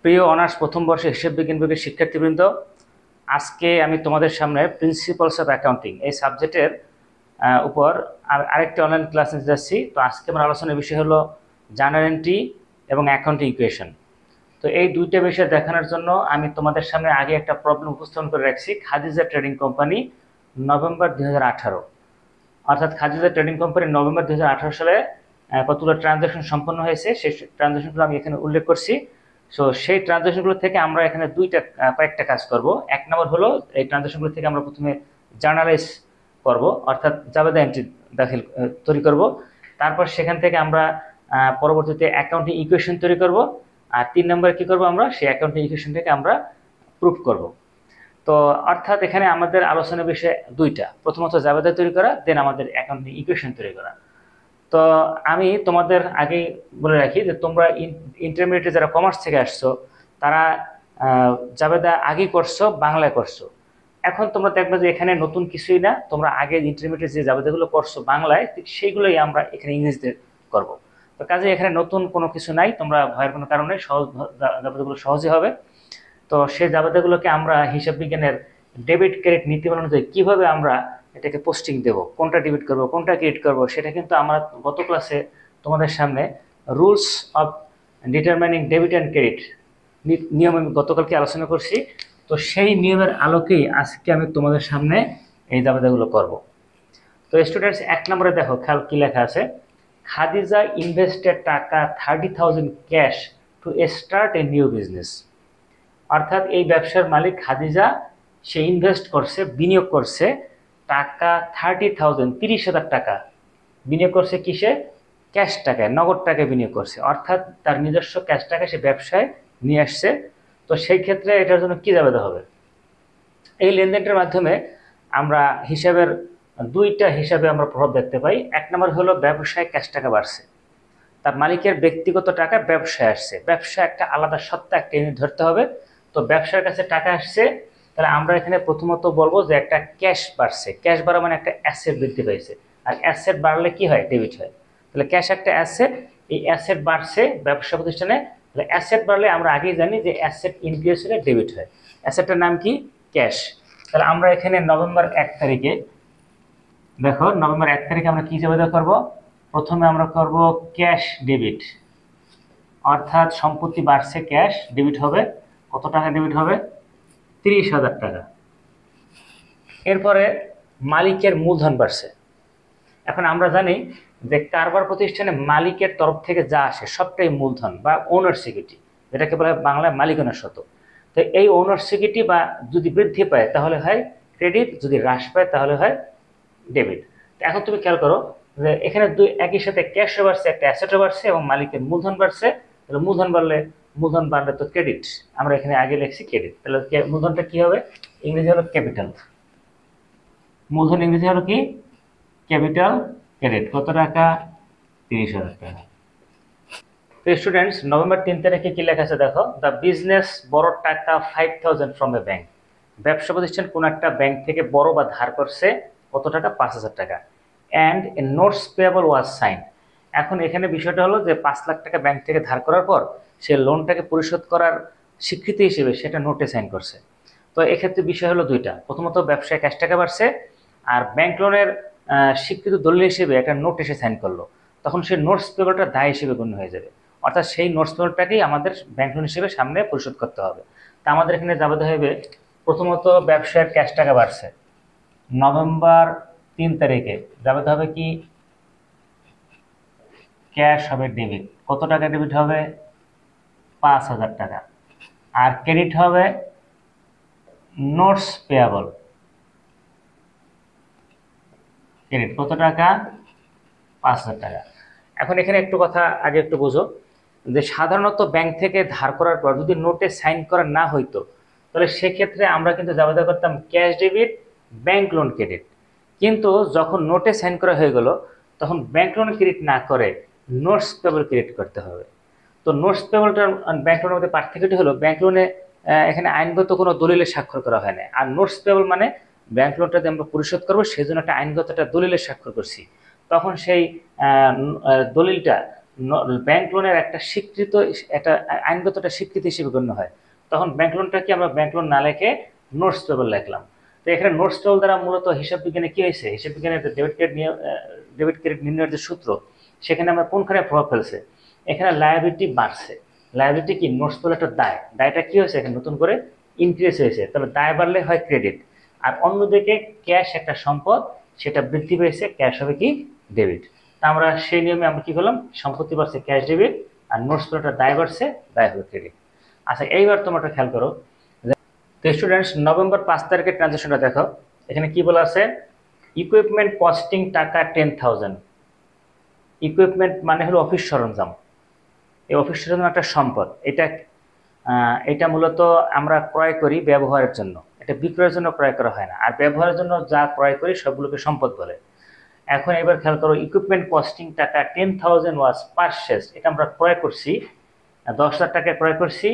প্রিয় অনার্স প্রথম বর্ষে হিসাব বিজ্ঞান বিভাগের শিক্ষার্থীবৃন্দ, আজকে আমি তোমাদের সামনে প্রিন্সিপালস অফ অ্যাকাউন্টিং এই সাবজেক্টের উপর আরেকটি অনলাইন ক্লাস নিতে যাচ্ছি। তো আজকে আমার আলোচনার বিষয় হলো জার্নাল এন্ট্রি এবং অ্যাকাউন্টিং ইকুয়েশন। তো এই দুইটা বিষয় দেখানোর জন্য আমি তোমাদের সামনে আগে একটা প্রবলেম উপস্থাপন করে রাখছি। খাদিজা ট্রেডিং কোম্পানি নভেম্বর 2018, অর্থাৎ খাদিজা ট্রেডিং কোম্পানি নভেম্বর 2018 সালে কতগুলো ট্রানজ্যাকশন সম্পন্ন হয়েছে, সেই ট্রানজ্যাকশনগুলো আমি এখানে উল্লেখ করছি। সো সেই ট্রানজ্যাকশনগুলো থেকে আমরা এখানে কয়েকটা কাজ করব। এক নম্বর হলো এই ট্রানজ্যাকশনগুলো থেকে আমরা প্রথমে জার্নালাইজ করব, অর্থাৎ জাবেদা এন্ট্রি তৈরি করব। তারপর সেখান থেকে আমরা পরবর্তীতে অ্যাকাউন্টিং ইকুয়েশন তৈরি করব। আর 3 নম্বরে কি করব, আমরা সেই অ্যাকাউন্টিং ইকুয়েশনটাকে আমরা প্রুফ করব। তো অর্থাৎ এখানে আমাদের আলোচনার বিষয় দুইটা, প্রথমত জাবেদা তৈরি করা, দেন আমাদের অ্যাকাউন্টিং ইকুয়েশন তৈরি করা। তো আমি তোমাদের আগে বলে রাখি যে তোমরা ইন্টারমিডিয়েটে যারা কমার্স থেকে আসছো তারা জাবেদা আগে করছো, বাংলায় করছো। এখন তোমরা দেখবে যে এখানে নতুন কিছুই না, তোমরা আগে ইন্টারমিডিয়েট যে জাবেদাগুলো করছো বাংলায়, ঠিক সেইগুলোই আমরা এখানে ইংরেজিতে করব। তো কাজে এখানে নতুন কোনো কিছু নাই, তোমরা ভয়ের কোনো কারণ নেই, সহজ জাবেদাগুলো সহজে হবে। তো সেই জাবেদাগুলোকে আমরা হিসাব বিজ্ঞানের ডেবিট ক্রেডিট নীতিমালা অনুযায়ী কীভাবে আমরা এটাকে পোস্টিং দেব, কোনটা ডেবিট করব কোনটা ক্রেডিট করব, সেটা কিন্তু আমরা গত ক্লাসে তোমাদের সামনে rules of determining debit and credit নিয়ম আমি গতকালকে আলোচনা করছি। তো সেই নিয়মের আলোকেই আজকে আমি তোমাদের সামনে এই জাবেদাগুলো করব। তো স্টুডেন্টস, 1 নম্বরে দেখো, খেয়াল কি লেখা আছে। খাদিজা ইনভেস্টেড টাকা 30,000 cash to start a new business. অর্থাৎ এই ব্যবসার মালিক খাদিজা, সে ইনভেস্ট করছে, বিনিয়োগ করছে টাকা 30,000, 30,000 টাকা বিনিয়োগ করছে। কিসে? ক্যাশ টাকায়, নগদ টাকায় বিনিয়োগ করছে। অর্থাৎ তার নিজস্ব ক্যাশ টাকা সে ব্যবসায় নিয়ে আসছে। তো সেই ক্ষেত্রে এটার জন্য কি জাবেদা হবে? এই লেনদেনটার মাধ্যমে আমরা হিসাবের দুইটা হিসাবে আমরা প্রভাব দেখতে পাই। 1 নম্বর হলো ব্যবসায় ক্যাশ টাকা বাড়ছে, তার মালিকের ব্যক্তিগত টাকা ব্যবসায় আসছে। ব্যবসা একটা আলাদা সত্তা, একটা ইউনিট ধরতে হবে। তো ব্যবসার কাছে টাকা আসছে, তাহলে আমরা এখানে প্রথমত বলবো যে একটা ক্যাশ বাড়ছে। ক্যাশ বাড়া মানে একটা অ্যাসেট বৃদ্ধি পাইছে, আর অ্যাসেট বাড়লে কি হয়? ডেবিট হয়। তাহলে ক্যাশ একটা অ্যাসেট, এই অ্যাসেট বাড়ছে ব্যবসা প্রতিষ্ঠানে। তাহলে অ্যাসেট বাড়লে আমরা আগেই জানি যে অ্যাসেট ইনক্রিজ হলে ডেবিট হয়। অ্যাসেটটার নাম কি? ক্যাশ। তাহলে আমরা এখানে নভেম্বর 1 তারিখে দেখো, নভেম্বর 1 তারিখে আমরা কি জাবেদা করব? প্রথমে আমরা করব ক্যাশ ডেবিট, অর্থাৎ সম্পত্তি বাড়ছে, ক্যাশ ডেবিট হবে। কত টাকা ডেবিট হবে? 30,000 টাকা। এরপরে মালিকের মূলধন বাড়ছে। এখন আমরা জানি যে কারবার প্রতিষ্ঠানে মালিকের তরফ থেকে যা আসে সবটাই মূলধন বা ওনার সিকিউরিটি, যেটাকে বলা হয় বাংলায় মালিকানা সত্ত্ব। তো এই ওনার সিকিউরিটি বা যদি বৃদ্ধি পায় তাহলে হয় ক্রেডিট, যদি হ্রাস পায় তাহলে হয় ডেবিট। এখন তুমি খেয়াল করো যে এখানে একই সাথে ক্যাশও বাড়ছে, একটা অ্যাসেটও বাড়ছে এবং মালিকের মূলধন বাড়ছে। তাহলে মূলধন বাড়লে তো ক্রেডিট, আমরা এখানে আগে লিখছি ক্রেডিট। তাহলে মূলধনটা কি হবে? ইংরেজি হলো ক্যাপিটাল। মূলধন ইংরেজি হলো কি? ক্যাপিটাল। ক্রেডিট কত টাকা? 30,000 টাকা। তো স্টুডেন্টস, নভেম্বর 3 তারিখে কি লেখা আছে দেখো। দ্য বিজনেস বড় টাকা 5,000 ফ্রম এ ব্যাংক। ব্যবসা প্রতিষ্ঠান কোন একটা ব্যাংক থেকে বড় বা ধার করছে কত টাকা? 5,000 টাকা। And a notes payable was sign. এখন এখানে বিষয়টা হলো যে 5 লাখ টাকা ব্যাংক থেকে ধার করার পর সে লোনটাকে পরিশোধ করার স্বীকৃতি হিসেবে সেটা নোটে সাইন করছে। তো এক্ষেত্রে বিষয় হলো দুইটা, প্রথমত ব্যবসায় ক্যাশ টাকা বাড়ছে, আর ব্যাংক লোনের স্বীকৃত দলিল হিসেবে একটা নোট এসে সাইন করলো। তখন সেই নোটস পেয়েবলটা দায় হিসেবে গণ্য হয়ে যাবে। অর্থাৎ সেই নোটস পেয়েবলটাকেই আমাদের ব্যাংক লোন হিসেবে সামনে পরিশোধ করতে হবে। তা আমাদের এখানে জাবেদা হবে, প্রথমত ব্যবসার ক্যাশ টাকা বাড়ছে, নভেম্বর 3 তারিখে জাবেদা হবে কি? ক্যাশ হবে ডেবিট। কত টাকা ডেবিট হবে? 5,000 টাকা। আর ক্রেডিট হবে নোটস পেয়াবল। ক্রেডিট কত টাকা? 5,000 টাকা। এখন এখানে একটু কথা আগে একটু বুঝো যে সাধারণত ব্যাংক থেকে ধার করার পর যদি নোটে সাইন করা না হইতো তাহলে সেক্ষেত্রে আমরা কিন্তু জাবেদা করতাম cash debit, bank loan credit. কিন্তু যখন নোটে সাইন করা হয়ে গেল তখন ব্যাংক লোন ক্রেডিট না করে নোটস পেবল ক্রেডিট করতে হবে। তো নোটস পেবলটার ব্যাংক লোনের মধ্যে পার্থক্যটি হলো, ব্যাংক লোনে এখানে আইনগত কোনো দলিলে স্বাক্ষর করা হয় না, আর নোটস পেবল মানে ব্যাংক লোনটা যে আমরা পরিশোধ করবো সেই জন্য একটা আইনগত একটা দলিলে স্বাক্ষর করছি। তখন সেই দলিলটা ব্যাংক লোনের একটা স্বীকৃত, একটা আইনগত একটা স্বীকৃতি হিসেবে গণ্য হয়, তখন ব্যাংক লোনটা কি আমরা ব্যাংক লোন না লিখে নোটস পেবল লিখলাম। তো এখানে নোটস পেবল দ্বারা মূলত হিসাব বিজ্ঞানে কি হয়েছে, হিসাব বিজ্ঞানের ডেবিট ক্রেডিট নির্ণয়ের যে সূত্র, সেখানে আমরা কোনখানে প্রভাব ফেলছে, এখানে লায়াবিলিটি বাড়ছে। লায়াবিলিটি কি, নোটস পেবল একটা দায়টা কি হয়েছে এখানে নতুন করে ইনক্রিজ হয়েছে, তাহলে দায় বাড়লে হয় ক্রেডিট। আর অন্যদিকে ক্যাশ একটা সম্পদ, সেটা বৃদ্ধি পেয়েছে, ক্যাশ হবে কি ডেবিট। তা আমরা সেই নিয়মে আমরা কি করলাম, সম্পত্তি বাড়ছে ক্যাশ ডেবিট, আর নোটস পেবলটা দায় বাড়ছে, দায় হবে ক্রেডিট। আচ্ছা এইবার তোমরা একটা খেয়াল করো, তো স্টুডেন্টস নভেম্বর 5 তারিখের ট্রানজাকশনটা দেখো, এখানে কি বলা আছে, ইকুইপমেন্ট কস্টিং টাকা 10,000। ইকুইপমেন্ট মানে হলো অফিস সরঞ্জাম, এই অফিস সরঞ্জাম একটা সম্পদ। এটা মূলত আমরা ক্রয় করি ব্যবহারের জন্য, এটা বিক্রয়ের জন্য ক্রয় করা হয় না। আর ব্যবহারের জন্য যা ক্রয় করি সবগুলোকে সম্পদ বলে। এখন এবার খেয়াল করো, ইকুইপমেন্ট কস্টিং টাকা 10,000 ওয়াজ পারচেজ, এটা আমরা ক্রয় করছি 10,000 টাকায় ক্রয় করছি,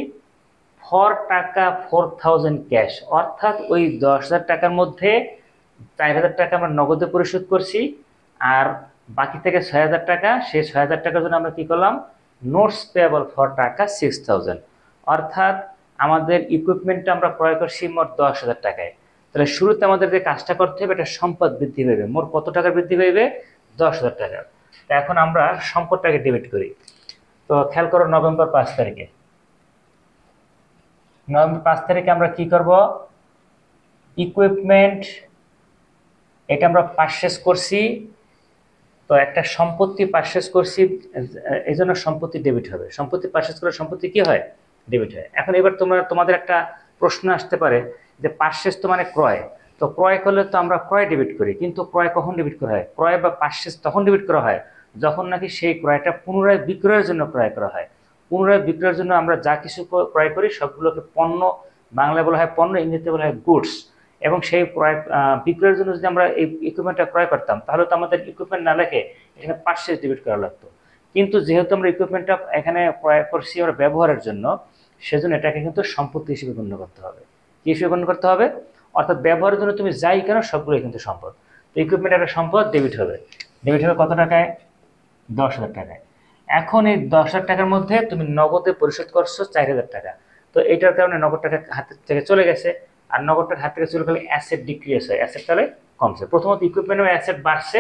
ফর টাকা 4,000 ক্যাশ, অর্থাৎ ওই 10,000 টাকার মধ্যে 4,000 টাকা আমরা নগদে পরিশোধ করছি, আর বাকি থেকে 6,000 টাকা, সেই 6,000 টাকার জন্য আমরা কি করলাম, নোটস পেয়েবল ফর টাকা 6,000, অর্থাৎ আমাদের ইকুইপমেন্টটা আমরা ক্রয় করছি মোট 10,000 টাকায়। তাহলে শুরুতে আমাদের যে কাজটা করতে হবে, এটা সম্পদ বৃদ্ধি পাইবে, মোট কত টাকা বৃদ্ধি পাইবে, 10,000 টাকা। তো এখন আমরা সম্পদটাকে ডেবিট করি। তো খেয়াল করো নভেম্বর 5 তারিখে, নভেম্বর 5 তারিখে আমরা কি করব, ইকুইপমেন্ট এটা আমরা পারচেজ করছি, তো একটা সম্পত্তি পারচেজ করছি, এই জন্য সম্পত্তি ডেবিট হবে। সম্পত্তি পারচেজ করে সম্পত্তি কি হয়, ডেবিট হয়। এখন এবার তোমাদের একটা প্রশ্ন আসতে পারে যে পারচেজ তো মানে ক্রয়, তো ক্রয় করলে তো আমরা ক্রয় ডেবিট করি, কিন্তু ক্রয় কখন ডেবিট করা হয়, ক্রয় বা পারচেজ তখন ডেবিট করা হয় যখন নাকি সেই ক্রয়টা পুনরায় বিক্রয়ের জন্য ক্রয় করা হয়। পুনরায় বিক্রয়ের জন্য আমরা যা কিছু ক্রয় করি সবগুলোকে পণ্য, বাংলায় বলা হয় পণ্য, ইংরেজিতে বলা হয় গুডস। এবং সেই ক্রয় বিক্রয়ের জন্য যদি আমরা এই ইকুইপমেন্টটা ক্রয় করতাম, তাহলে তো আমাদের ইকুইপমেন্ট না লিখে এখানে পারচেজ ডেবিট করা লাগতো। কিন্তু যেহেতু আমরা ইকুইপমেন্টটা এখানে ক্রয় করছি আমরা ব্যবহারের জন্য, সেজন্য এটাকে কিন্তু সম্পত্তি হিসেবে গণ্য করতে হবে। কি হিসেবে গণ্য করতে হবে, অর্থাৎ ব্যবহারের জন্য তুমি যাই কেন সবগুলোই কিন্তু সম্পদ। তো ইকুইপমেন্ট একটা সম্পদ, ডেবিট হবে। ডেবিট হবে কত টাকায়, 10,000 টাকায়। এখন এই 10,000 টাকার মধ্যে তুমি নগদে পরিশোধ করছো 4,000 টাকা, তো এইটার কারণে নগদ টাকা হাত থেকে চলে গেছে, আর নগদ টাকা হাত থেকে চলে গেলে অ্যাসেট ডিক্রিজ হয়, অ্যাসেট তাহলে কমছে। প্রথমত ইকুইপমেন্টের অ্যাসেট বাড়ছে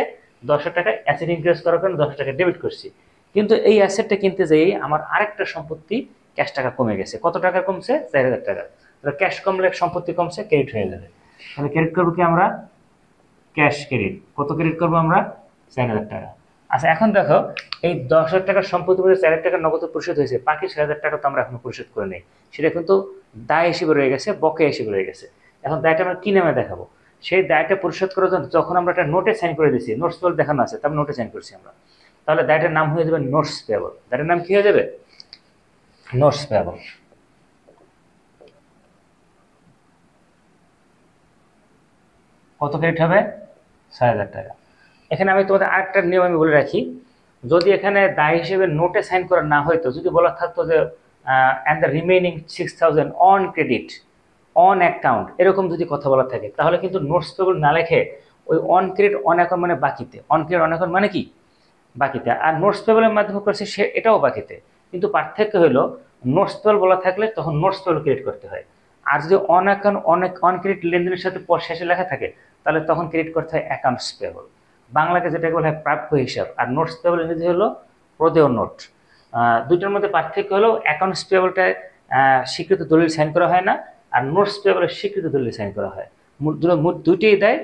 10,000 টাকায়, অ্যাসেট ইনক্রিজ করার কারণে 10,000 টাকা ডেবিট করছি, কিন্তু এই অ্যাসেটটা কিনতে যেয়ে আমার আরেকটা সম্পত্তি ক্যাশ টাকা কমে গেছে। কত টাকা কমছে, 4,000 টাকা। তাহলে ক্যাশ কমলে সম্পত্তি কমছে, ক্রেডিট হয়ে যাবে। তাহলে ক্রেডিট করবো কি আমরা, ক্যাশ ক্রেডিট। কত ক্রেডিট করবো আমরা, 4,000 টাকা। আচ্ছা এখন দেখো, এই 10,000 টাকার সম্পত্তি মধ্যে 4,000 টাকা নগদ পরিশোধ হয়েছে, বাকি 6,000 টাকা তো আমরা এখনো পরিশোধ করে নেই, সেটা কিন্তু দায় হিসেবে রয়ে গেছে, বকেয়া হিসেবে রয়ে গেছে। এখন দায়টা আমরা কি নামে দেখাবো, সেই দায়টা পরিশোধ করার জন্য যখন আমরা একটা নোটে সাইন করে দিচ্ছি, নোটস পেবল দেখানো আছে, তারপর নোটে সাইন করছি আমরা, তাহলে দায়টার নাম হয়ে যাবে নোটস পেবল। দায়টার নাম কি হয়ে যাবে, নোটস পেবল। কত ক্রেডিট হবে, 6,000 টাকা। এখানে আমি তোমাদের আরেকটা নিয়ম আমি বলে রাখি, যদি এখানে দায় হিসেবে নোটে সাইন করা না হয়তো, যদি বলা থাকতো যে and the remaining 6,000 on credit on account, এরকম যদি কথা বলা থাকে, তাহলে কিন্তু নোটস পেবল না লেখে ওই অন ক্রেডিট অন অ্যাকাউন্ট মানে বাকিতে, অন ক্রেডিট অন অ্যাকাউন্ট মানে কি বাকিতে, আর নোটস পেবলের মাধ্যমে করছে সে এটাও বাকিতে। কিন্তু পার্থক্য হলো নোটস পেবল বলা থাকলে তখন নোটস পেবল ক্রেডিট করতে হয়, আর যদি অন অ্যাকাউন্ট অন ক্রেডিট লেনদেনের সাথে শেষে লেখা থাকে তাহলে তখন ক্রেডিট করতে হয় অ্যাকাউন্টস পেবল, বাংলাকে যেটাকে বলা হয় প্রাপ্য হিসাব। আর নোটস পেবল ইংরেজি হলো প্রদেয় নোট। দুইটার মধ্যে পার্থক্য হলো অ্যাকাউন্টস পেবলটায় স্বীকৃত দলিল সাইন করা হয় না, আর নোটস পেবলের স্বীকৃত দলিল সাইন করা হয়। দুইটাই দেয়।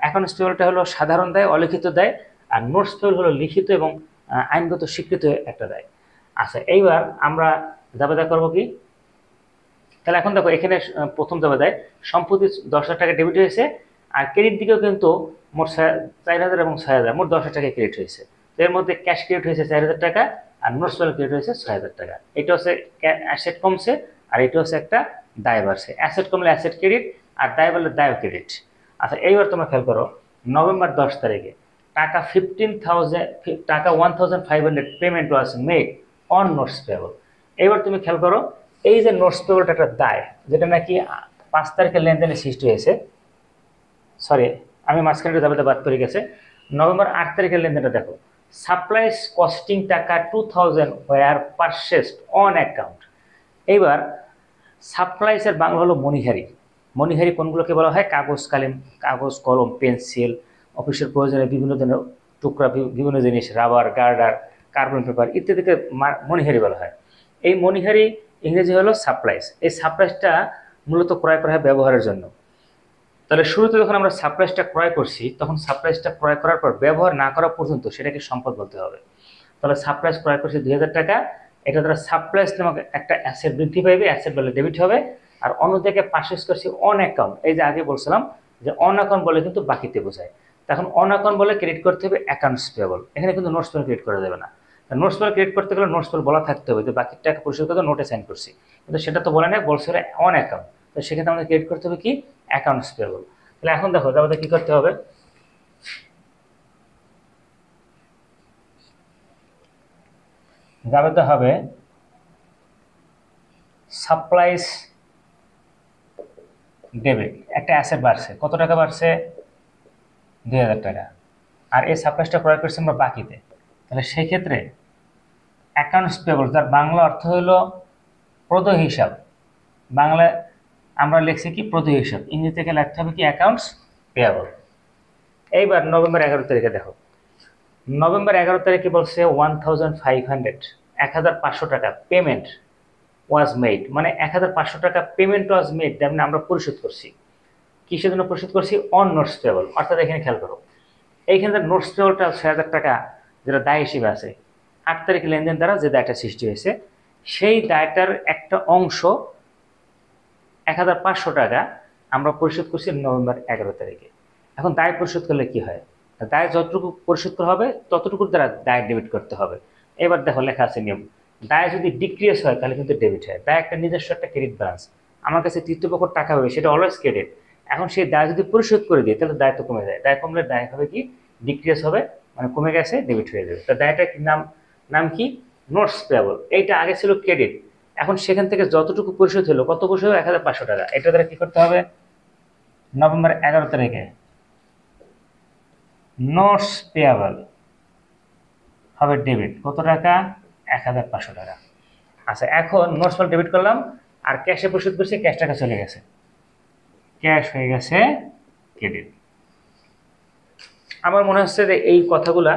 অ্যাকাউন্টস পেবলটা হলো সাধারণ দায়, অলিখিত দায়, আর নোটস পেবল হলো লিখিত এবং আইনগত স্বীকৃত একটা দায়। আচ্ছা এইবার আমরা জাবেদা করবো কি, তাহলে এখন দেখো এখানে প্রথম জাবেদায় সম্পত্তি 10,000 টাকা ডেবিট হয়েছে, আর ক্রেডিট দিকেও কিন্তু মোট 4,000 এবং 6,000, মোট 10,000 টাকা ক্রেডিট হয়েছে। এর মধ্যে ক্যাশ ক্রেডিট হয়েছে 4,000 টাকা, আর নোটস পেবল ক্রেডিট হয়েছে 6,000 টাকা। এটা হচ্ছে অ্যাসেট কমছে, আর এটা হচ্ছে একটা দায় বাড়ছে। অ্যাসেট কমলে অ্যাসেট ক্রেডিট, আর দায় বাড়লে দায় ক্রেডিট। আচ্ছা এইবার তোমরা খেয়াল করো, নভেম্বর 10 তারিখে টাকা 1,500 payment was made on notes payable. এবার তুমি খেয়াল করো, এই যে নোটস পেবলটা একটা দায়, যেটা নাকি 5 তারিখের লেনদেনে সৃষ্টি হয়েছে, সরি আমি মাঝখানে জাবেদা বাদ করে গেছে, নভেম্বর 8 তারিখের লেনদেনটা দেখো, সাপ্লাইজ কস্টিং টাকা 2000 ওয়ার পারচেসড অন অ্যাকাউন্ট। এইবার সাপ্লাইসের বাংলা হলো মণিহারি। মণিহারি কোনগুলোকে বলা হয়? কাগজ কলম পেন্সিল, অফিসের প্রয়োজনে বিভিন্ন ধরনের টুকরা, বিভিন্ন জিনিস, রাবার, গার্ডার, কার্বন পেপার ইত্যাদিকে মণিহারি বলা হয়। এই মণিহারি ইংরেজি হলো সাপ্লাইস। এই সাপ্লাইসটা মূলত ক্রয় করা হয় ব্যবহারের জন্য। তাহলে শুরুতে যখন আমরা সাপ্লাইসটা ক্রয় করছি, তখন সাপ্লাইসটা ক্রয় করার পর ব্যবহার না করা পর্যন্ত সেটাকে সম্পদ বলতে হবে। তাহলে সাপ্লাইস ক্রয় করছি 2000 টাকা, এটা দ্বারা সাপ্লাইস নামক একটা অ্যাসেট বৃদ্ধি পাইবে, অ্যাসেট বলে ডেবিট হবে। আর অন্যদিকে পারচেস করছি অন অ্যাকাউন্ট। এই যে আগে বলছিলাম যে অন অ্যাকাউন্ট বলে কিন্তু বাকিতে বোঝায়, তখন অন অ্যাকাউন্ট বলে ক্রেডিট করতে হবে অ্যাকাউন্টস পেয়েবল। এখানে কিন্তু নোটস পেল ক্রেডিট করা যাবে না। নোটস পেল ক্রেডিট করতে গেলে নোটস পেল বলা থাকতে হবে যে বাকি টাকা পরিশোধ করতে নোটে সাইন করছি, কিন্তু সেটা তো বলে না, বলছে অন অ্যাকাউন্ট। তো সেক্ষেত্রে আমাদের ক্রেডিট করতে হবে কি? Accounts payable. তাহলে এখন দেখো আমাদের কি করতে হবে, যাবে হবে সাপ্লাইস ডেবিট। একটা অ্যাসেট বাড়ছে, কত টাকা বাড়ছে? 2000 টাকা। আর এই সাপ্লাইসটা ক্রয় করছি আমরা বাকিতে। তাহলে সেই ক্ষেত্রে অ্যাকাউন্টস পেয়েবল, যার বাংলা অর্থ হলো প্রদেয় হিসাব। বাংলায় আমরা লিখছি কি? প্রদেয় হিসাব। ইংরেজি থেকে লিখতে হবে কি? Accounts payable. এইবার নভেম্বর 11 তারিখে দেখো, নভেম্বর 11 তারিখে বলছে 1500 টাকা পেমেন্ট ওয়াজ মেড, মানে 1500 টাকা পেমেন্ট ওয়াজ মেড, মানে আমরা পরিশোধ করছি। কিসের জন্য পরিশোধ করছি? On notes payable. অর্থাৎ এখানে খেয়াল করো, এইখানে নোটস পেয়েবলটা 6000 টাকা যেটা দায় হিসেবে আছে, 8 তারিখে লেনদেন দ্বারা যে দায়টা সৃষ্টি হয়েছে, সেই দায়টার একটা অংশ 1500 টাকা আমরা পরিশোধ করছি নভেম্বর 11 তারিখে। এখন দায় পরিশোধ করলে কি হয়? দায় যতটুকু পরিশোধ করা হবে ততটুকুর দ্বারা দায় ডেবিট করতে হবে। এবার দেখো লেখা আছে নিয়ম, দায় যদি ডিক্রিজ হয় তাহলে কিন্তু ডেবিট হয়। দায় একটা নিজস্ব একটা ক্রেডিট ব্যালেন্স, আমার কাছে তৃতীয় পক্ষ টাকা হবে, সেটা অলওয়েজ ক্রেডিট। এখন সেই দায় যদি পরিশোধ করে দিই তাহলে দায় তো কমে যায়, দায় কমলে দায় হবে কি? ডিক্রিজ হবে, মানে কমে গেছে, ডেবিট হয়ে যাবে। তো দায়টার নাম কি? Notes payable. এইটা আগে ছিল ক্রেডিট, এখন সেখান থেকে যতটুকু পরিশোধ হলো, কত পরিশোধ? 1500 টাকা। এটা দ্বারা কি করতে হবে? নভেম্বর 11 তারিখে নোটস পেয়েবল হবে ডেবিট, কত টাকা? 1500 টাকা। আচ্ছা, এখন নোটস পেয়েবল ডেবিট করলাম, আর ক্যাশে পরিশোধ করছি, ক্যাশ টাকা চলে গেছে, ক্যাশ হয়ে গেছে ক্রেডিট। আমার মনে হচ্ছে যে এই কথাগুলা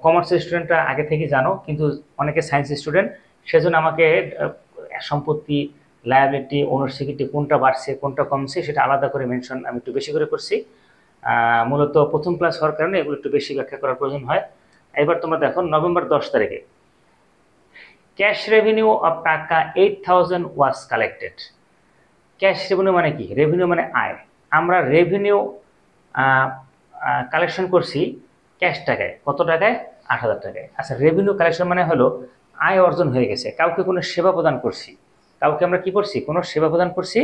কমার্সের স্টুডেন্টরা আগে থেকে জানো, কিন্তু অনেকে সায়েন্স স্টুডেন্ট, সেজন্য আমাকে সম্পত্তি, লায়াবিলিটি, ওনার সিকিউরিটি কোনটা বাড়ছে কোনটা কমছে সেটা আলাদা করে মেনশন আমি একটু বেশি করে করছি। মূলত প্রথম ক্লাস হওয়ার কারণে এগুলো একটু বেশি ব্যাখ্যা করার প্রয়োজন হয়। এবার তোমরা দেখো নভেম্বর 10 তারিখে ক্যাশ রেভিনিউ অফ টাকা 8000 ওয়াজ কালেক্টেড। ক্যাশ রেভিনিউ মানে কি? রেভিনিউ মানে আয়। আমরা রেভিনিউ কালেকশন করছি ক্যাশ টাকায়, কত টাকায়? 8000 টাকায়। আচ্ছা, রেভিনিউ কালেকশন মানে হলো আয় অর্জন হয়ে গেছে, কাউকে কোনো সেবা প্রদান করছি, কাউকে আমরা কি করছি? কোনো সেবা প্রদান করছি,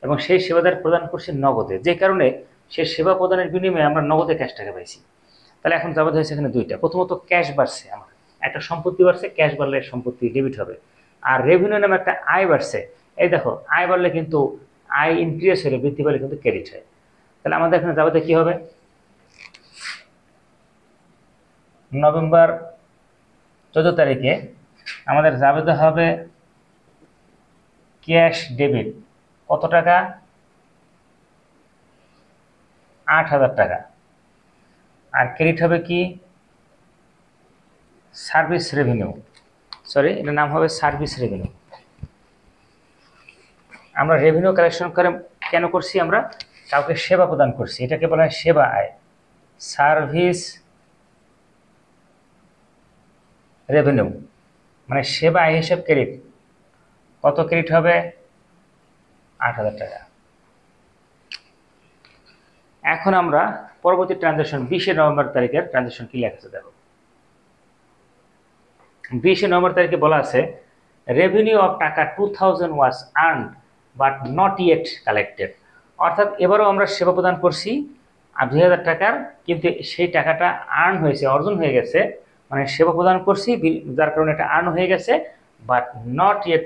এবং সেই সেবাদার প্রদান করছি নগদে, যে কারণে সেই সেবা প্রদানের বিনিময়ে আমরা নগদে ক্যাশ টাকা পাইছি। তাহলে এখন যাবত হয়েছে এখানে দুইটা, প্রথমত ক্যাশ বাড়ছে, আমার একটা সম্পত্তি বাড়ছে, ক্যাশ বাড়লে সম্পত্তি ডেবিট হবে। আর রেভিনিউ নামে একটা আয় বাড়ছে, এই দেখো আয় বাড়লে কিন্তু আয় ইনক্রিজ হলে, বৃদ্ধি পেলে কিন্তু ক্রেডিট হয়। তাহলে আমাদের এখানে যাবতে কি হবে? নভেম্বর 14 তারিখে আমাদের যাবতে হবে ক্যাশ ডেবিট, কত টাকা? 8000 টাকা। আর ক্রেডিট হবে কি? সার্ভিস রেভিনিউ, সরি এটার নাম হবে সার্ভিস রেভিনিউ। আমরা রেভিনিউ কালেকশন করে কেন করছি? আমরা কাউকে সেবা প্রদান করছি, এটাকে বলা হয় সেবা আয়, সার্ভিস রেভিনিউ, মানে সেবা আয় হিসেব ক্রেডিট। কত ক্রেডিট হবে? 8000 টাকা। এখন আমরা পরবর্তী ট্রানজাকশন 20 নভেম্বর তারিখের ট্রানজাকশন কি লেখা আছে দেখো। 20 নভেম্বর তারিখে বলা আছে revenue of taka 2000 was earned but not yet collected. অর্থাৎ এবারও আমরা সেবা প্রদান করছি আর 2000 টাকার, কিন্তু সেই টাকাটা আর্ন হয়েছে, অর্জন হয়ে গেছে, মানে সেবা প্রদান করছি যার কারণে এটা আর্ন হয়ে গেছে, বাট নট ইয়েট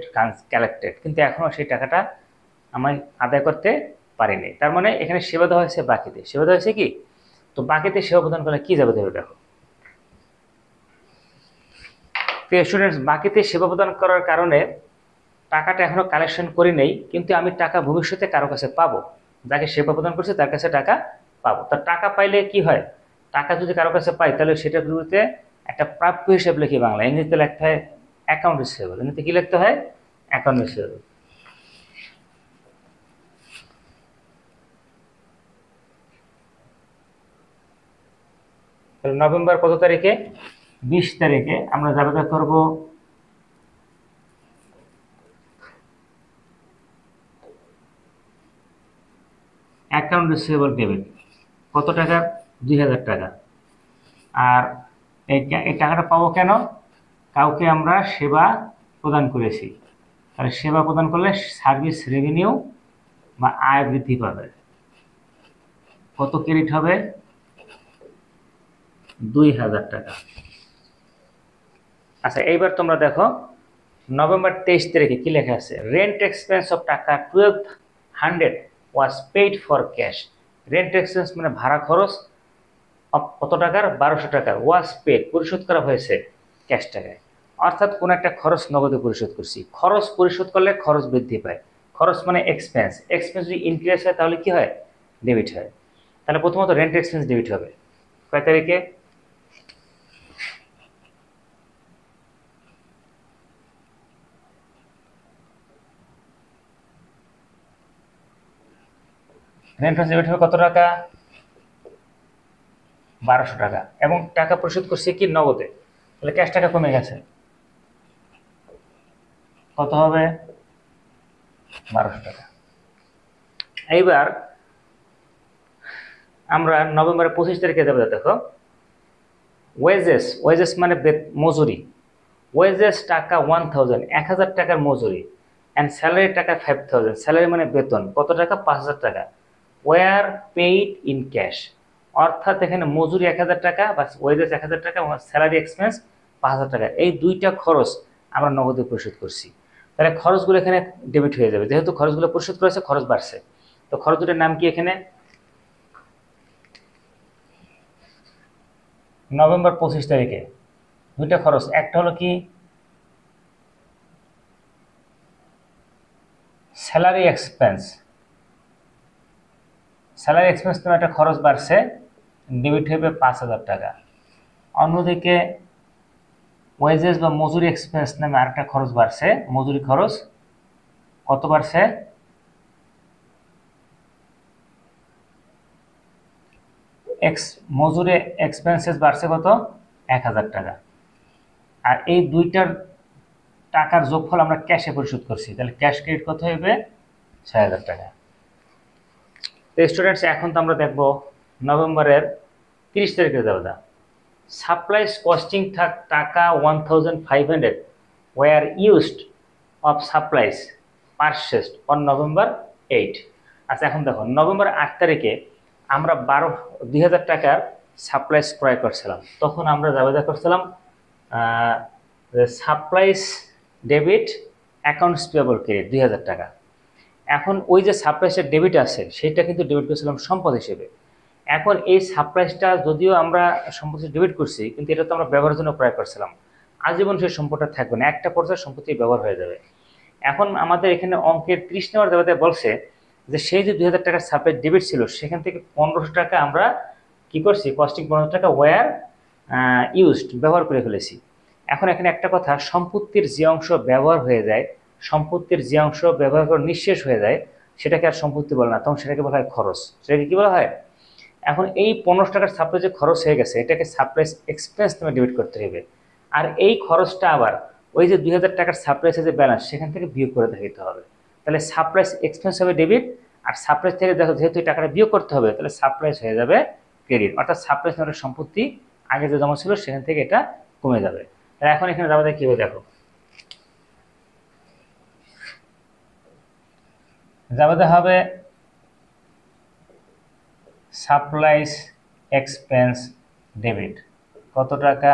কালেক্টেড, কিন্তু এখনও সেই টাকাটা আমি আদায় করতে পারিনি। তার মানে এখানে সেবা দেওয়া হয়েছে বাকিতে, সেবা দেওয়া হয়েছে কি? তো বাকিতে সেবা প্রদান করলে কি যাবে দেখো, তো স্টুডেন্টস বাকিতে সেবা প্রদান করার কারণে টাকাটা এখনো কালেকশন করি নেই, কিন্তু আমি টাকা ভবিষ্যতে কারো কাছে পাবো, যাকে সেবা প্রদান করছে তার কাছে টাকা পাবো। তা টাকা পাইলে কি হয়, টাকা যদি কারো কাছে পাই তাহলে সেটার বিরুদ্ধে একটা প্রাপ্য হিসেবে লিখি বাংলা, ইংরেজিতে লিখতে হয় অ্যাকাউন্ট রিসিভেবল। ইংরেজিতে কি লিখতে হয়, অ্যাকাউন্ট রিসিভেবল। নভেম্বর কত তারিখে, 20 তারিখে আমরা জাবেদা করব অ্যাকাউন্ট রিসিভেবল ডেবিট, কত টাকা, 2000 টাকা। আর এই টাকাটা পাবো কেন, কাউকে আমরা সেবা প্রদান করেছি, তাহলে সেবা প্রদান করলে সার্ভিস রেভিনিউ বা আয় বৃদ্ধি পাবে। কত ক্রেডিট হবে, 2000 টাকা। আচ্ছা এইবার তোমরা দেখো নভেম্বর 23 তারিখে কি লেখা আছে, রেন্ট এক্সপেন্স অফ টাকা 1200 ওয়াজ paid for cash. Rent expense মানে ভাড়া খরচ কত টাকার, 1200 টাকার, ওয়াজ পেড পরিশোধ করা হয়েছে ক্যাশ টাকায়। অর্থাৎ কোন একটা খরচ নগদে পরিশোধ করছি, খরচ পরিশোধ করলে খরচ বৃদ্ধি পায়, খরচ মানে এক্সপেন্স, এক্সপেন্স যদি ইনক্রিজ হয় তাহলে কি হয়, ডেবিট হয়। তাহলে প্রথমত রেন্ট এক্সপেন্স ডেবিট হবে কয় তারিখে, রেন্ট ডেবিট হবে কত টাকা, 1200 টাকা, এবং টাকা পরিশোধ করছে কি নগদে, তাহলে ক্যাশ টাকা কমে গেছে, কত হবে, 1200 টাকা। এইবার আমরা নভেম্বরের 25 তারিখে যাবো, দেখো ওয়েজেস, ওয়েজেস মানে মজুরি, ওয়েজেস টাকা 1000, 1000 টাকার মজুরি, অ্যান্ড স্যালারি টাকা 5000, স্যালারি মানে বেতন কত টাকা, 5000 টাকা, ওয়ার পেইড ইন ক্যাশ। অর্থাৎ এখানে মজুরি 1000 টাকা বা ওয়েজেস 1000 টাকা এবং স্যালারি এক্সপেন্স 5000 টাকা, এই দুইটা খরচ আমরা নগদে পরিশোধ করছি। তাহলে খরচগুলো এখানে ডেবিট হয়ে যাবে, যেহেতু খরচগুলো পরিশোধ করেছে খরচ বাড়ছে। তো খরচ দুটোর নাম কি এখানে, নভেম্বর 25 তারিখে দুইটা খরচ, একটা হলো কি স্যালারি এক্সপেন্স, স্যালারি এক্সপেন্স নামে একটা খরচ বাড়ছে, ডেবিট হবে 5000 টাকা। অন্যদিকে ওয়েজেস বা মজুরি এক্সপেন্স নামে আরেকটা খরচ বাড়ছে, মজুরি খরচ কত বাড়ছে, মজুরি এক্সপেন্সেস বাড়ছে কত, 1000 টাকা। আর এই দুইটার টাকার যোগফল আমরা ক্যাশে পরিশোধ করছি, তাহলে ক্যাশ ক্রেডিট কত হবে, 6000 টাকা। তো স্টুডেন্টস এখন তো আমরা দেখব নভেম্বরের 30 তারিখে যাবো, সাপ্লাইস কস্টিং টাকা 1500 were used of supplies purchased on November 8। আচ্ছা এখন দেখো নভেম্বর 8 তারিখে আমরা 2000 টাকার সাপ্লাইস ক্রয় করছিলাম, তখন আমরা জাবেদা করছিলাম supplies debit accounts payable credit 2000 টাকা। এখন ওই যে সাপ্লাইসের ডেবিট আছে সেটা কিন্তু ডেবিট করেছিলাম সম্পদ হিসেবে। এখন এই সাপ্লাইসটা যদিও আমরা সম্পদ ডেবিট করছি, কিন্তু এটা তো আমরা ব্যবহারের জন্য ক্রয় করছিলাম, আজীবন সেই সম্পদটা থাকবে না, একটা পর্যায়ে সম্পত্তি ব্যবহার হয়ে যাবে। এখন আমাদের এখানে অঙ্কের 30 নম্বর জায়গাতে বলছে যে সেই যে 2000 টাকার সাপ্লাইস ডেবিট ছিল সেখান থেকে 1500 টাকা আমরা কি করছি, কস্টিং 1500 টাকা ওয়ার ইউজড ব্যবহার করে ফেলেছি। এখন এখানে একটা কথা, সম্পত্তির যে অংশ ব্যবহার হয়ে যায়, সম্পত্তির যে অংশ ব্যবহার করে নিঃশেষ হয়ে যায় সেটাকে আর সম্পত্তি বলে না, তখন সেটাকে বলা হয় খরচ, সেটাকে কি বলা হয়। এখন এই 1500 টাকার সাপ্লাই যে খরচ হয়ে গেছে এটাকে সাপ্লাইস এক্সপেন্স নামে ডেবিট করতে হবে। আর এই খরচটা আবার ওই যে 2000 টাকার সাপ্লাইসের যে ব্যালেন্স সেখান থেকে বিয়োগ করে দিতে হবে, তাহলে সাপ্লাইস এক্সপেন্স হবে ডেবিট, আর সাপ্লাইস থেকে দেখো যেহেতু এই টাকাটা বিয়োগ করতে হবে তাহলে সাপ্লাইস হয়ে যাবে ক্রেডিট, অর্থাৎ সাপ্লাইস নামের সম্পত্তি আগে যে জমা ছিল সেখান থেকে এটা কমে যাবে। তাহলে এখন এখানে যাবে কি হবে, দেখো যাবে হবে সাপ্লাইস এক্সপেন্স ডেবিট কত টাকা,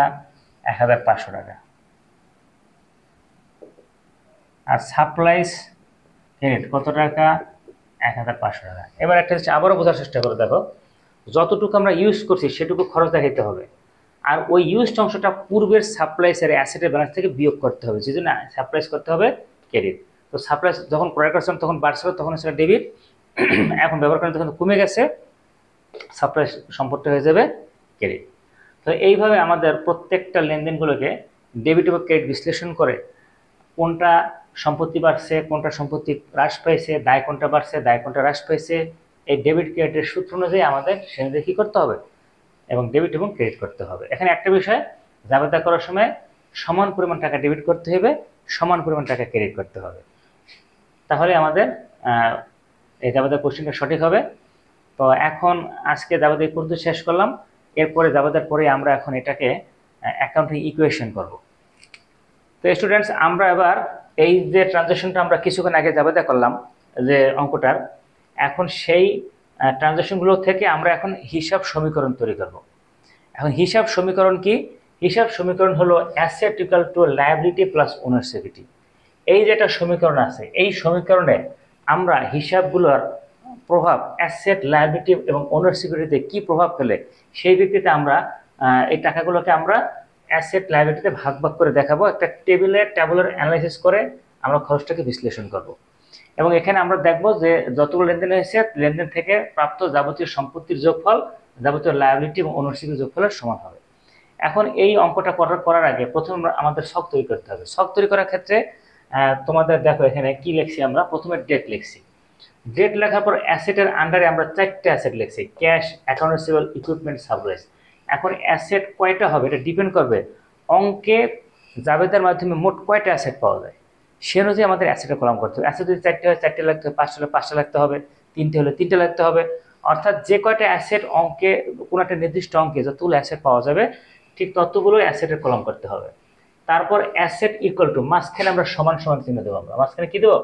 1500 টাকা, আর সাপ্লাইস ক্রেডিট কত টাকা, 1500 টাকা। এবার একটা হচ্ছে আবারও বোঝার চেষ্টা করে দেখো, যতটুকু আমরা ইউজ করছি সেটুকু খরচ দেখাইতে হবে। আর ওই ইউজড অংশটা পূর্বের সাপ্লাইস এর অ্যাসেটের ব্যালেন্স থেকে বিয়োগ করতে হবে, যেজন্য সাপ্লাইস করতে হবে ক্রেডিট। তো সাপ্লাইস যখন ক্রয় করছিলাম তখন বাড়ছিল, তখন সেটা ডেবিট, এখন ব্যবহার করেন তখন কমে গেছে, সাপ্লাইস সম্পদটা হয়ে যাবে ক্রেডিট। তো এইভাবে আমাদের প্রত্যেকটা লেনদেনগুলোকে ডেবিট এবং ক্রেডিট বিশ্লেষণ করে কোনটা সম্পত্তি বাড়ছে, কোনটা সম্পত্তি হ্রাস পাইছে, দায় কোনটা বাড়ছে, দায় কোনটা হ্রাস পাইছে, এই ডেবিট ক্রেডিটের সূত্র অনুযায়ী আমাদের সেখানে কি করতে হবে এবং ডেবিট এবং ক্রেডিট করতে হবে। এখানে একটা বিষয়, জাবেদা করার সময় সমান পরিমাণ টাকা ডেবিট করতে হবে, সমান পরিমাণ টাকা ক্রেডিট করতে হবে, তাহলে আমাদের এই জাবেদা কোশ্চেনটা সঠিক হবে। তো এখন আজকে জাবেদা পর্যন্ত শেষ করলাম, এরপরে জাবেদার পরে আমরা এখন এটাকে অ্যাকাউন্টিং ইকুয়েশন করব। তো স্টুডেন্টস, আমরা এবার এই যে ট্রানজাকশনটা আমরা কিছুক্ষণ আগে জাবেদা করলাম যে অঙ্কটার, এখন সেই ট্রানজাকশনগুলো থেকে আমরা এখন হিসাব সমীকরণ তৈরি করব। এখন হিসাব সমীকরণ কি? হিসাব সমীকরণ হলো asset equal to liability plus owner's equity. এই যেটা সমীকরণ আছে, এই সমীকরণে আমরা হিসাবগুলোর প্রভাব অ্যাসেট, লায়াবিলিটি এবং ওনারশিপিটিতে কি প্রভাব ফেলে সেই ভিত্তিতে আমরা এই টাকাগুলোকে আমরা অ্যাসেট, লায়াবিলিটিতে ভাগ ভাগ করে দেখাবো। একটা ট্যাবুলার অ্যানালাইসিস করে আমরা খরচটাকে বিশ্লেষণ করব। এবং এখানে আমরা দেখব যে যতগুলো লেনদেন হয়েছে, লেনদেন থেকে প্রাপ্ত যাবতীয় সম্পত্তির যোগফল যাবতীয় লায়াবিলিটি এবং ওনারশিপের যোগফলের সমান হবে। এখন এই অঙ্কটা করার আগে প্রথমে আমাদের ছক তৈরি করতে হবে। ছক তৈরি করার ক্ষেত্রে তোমাদের দেখো এখানে কি লিখছি, আমরা প্রথমে ডেট লিখছি। ডেট লেখার পর অ্যাসেটের আন্ডারে আমরা 4টে অ্যাসেট লিখছি, cash, account receivable, equipment, supplies. এখন অ্যাসেট কয়টা হবে এটা ডিপেন্ড করবে অঙ্কে জাবেদার মাধ্যমে মোট কয়টা অ্যাসেট পাওয়া যায়, সে অনুযায়ী আমাদের অ্যাসেটের কলাম করতে হবে। অ্যাসেট যদি 4টে হয় 4টে লাগতে হবে, 5টে হলে 5টা লাগতে হবে, 3টে হলে 3টে লাগতে হবে। অর্থাৎ যে কয়টা অ্যাসেট অঙ্কে কোনো একটা নির্দিষ্ট অঙ্কে যতগুলো অ্যাসেট পাওয়া যাবে ঠিক ততগুলো অ্যাসেটের কলাম করতে হবে। তারপর অ্যাসেট ইকুয়াল টু, মাঝখানে আমরা সমান সমান চিহ্ন দেবো। আমরা মাঝখানে কি দেবো?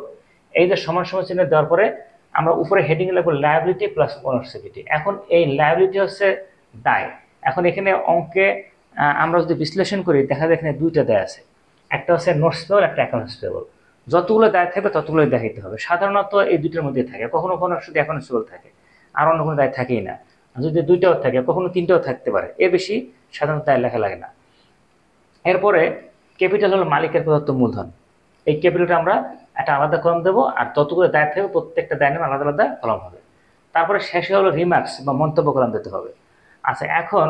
এই যে সমান সমান চিহ্ন দেওয়ার পরে আমরা উপরে হেডিং লিখবো লায়াবিলিটি প্লাস ওনারশিপিটি। এখন এই লায়াবিলিটি হচ্ছে দায়। এখন এখানে অঙ্কে আমরা যদি বিশ্লেষণ করি দেখা যায় এখানে 2টা দায় আছে, একটা হচ্ছে নোটস পেবল, একটা অ্যাকাউন্টস পেবল। যতগুলো দায় থাকবে ততগুলোই দেখাইতে হবে। সাধারণত এই দুটোর মধ্যে থাকে, কখনো কখনো শুধু অ্যাকাউন্টস পেবল থাকে, আর অন্য কোনো দায় থাকেই না। যদি 2টাও থাকে, কখনো 3টাও থাকতে পারে, এর বেশি সাধারণত দায় লেখা লাগে না। এরপরে ক্যাপিটাল হলো মালিকের প্রদত্ত মূলধন। এই ক্যাপিটালটা আমরা একটা আলাদা কলম দেবো, আর যতগুলো দায় থাকবে প্রত্যেকটা দায় নামে আলাদা আলাদা কলম হবে। তারপরে শেষে হলো রিমার্কস বা মন্তব্য কলম দিতে হবে। আচ্ছা, এখন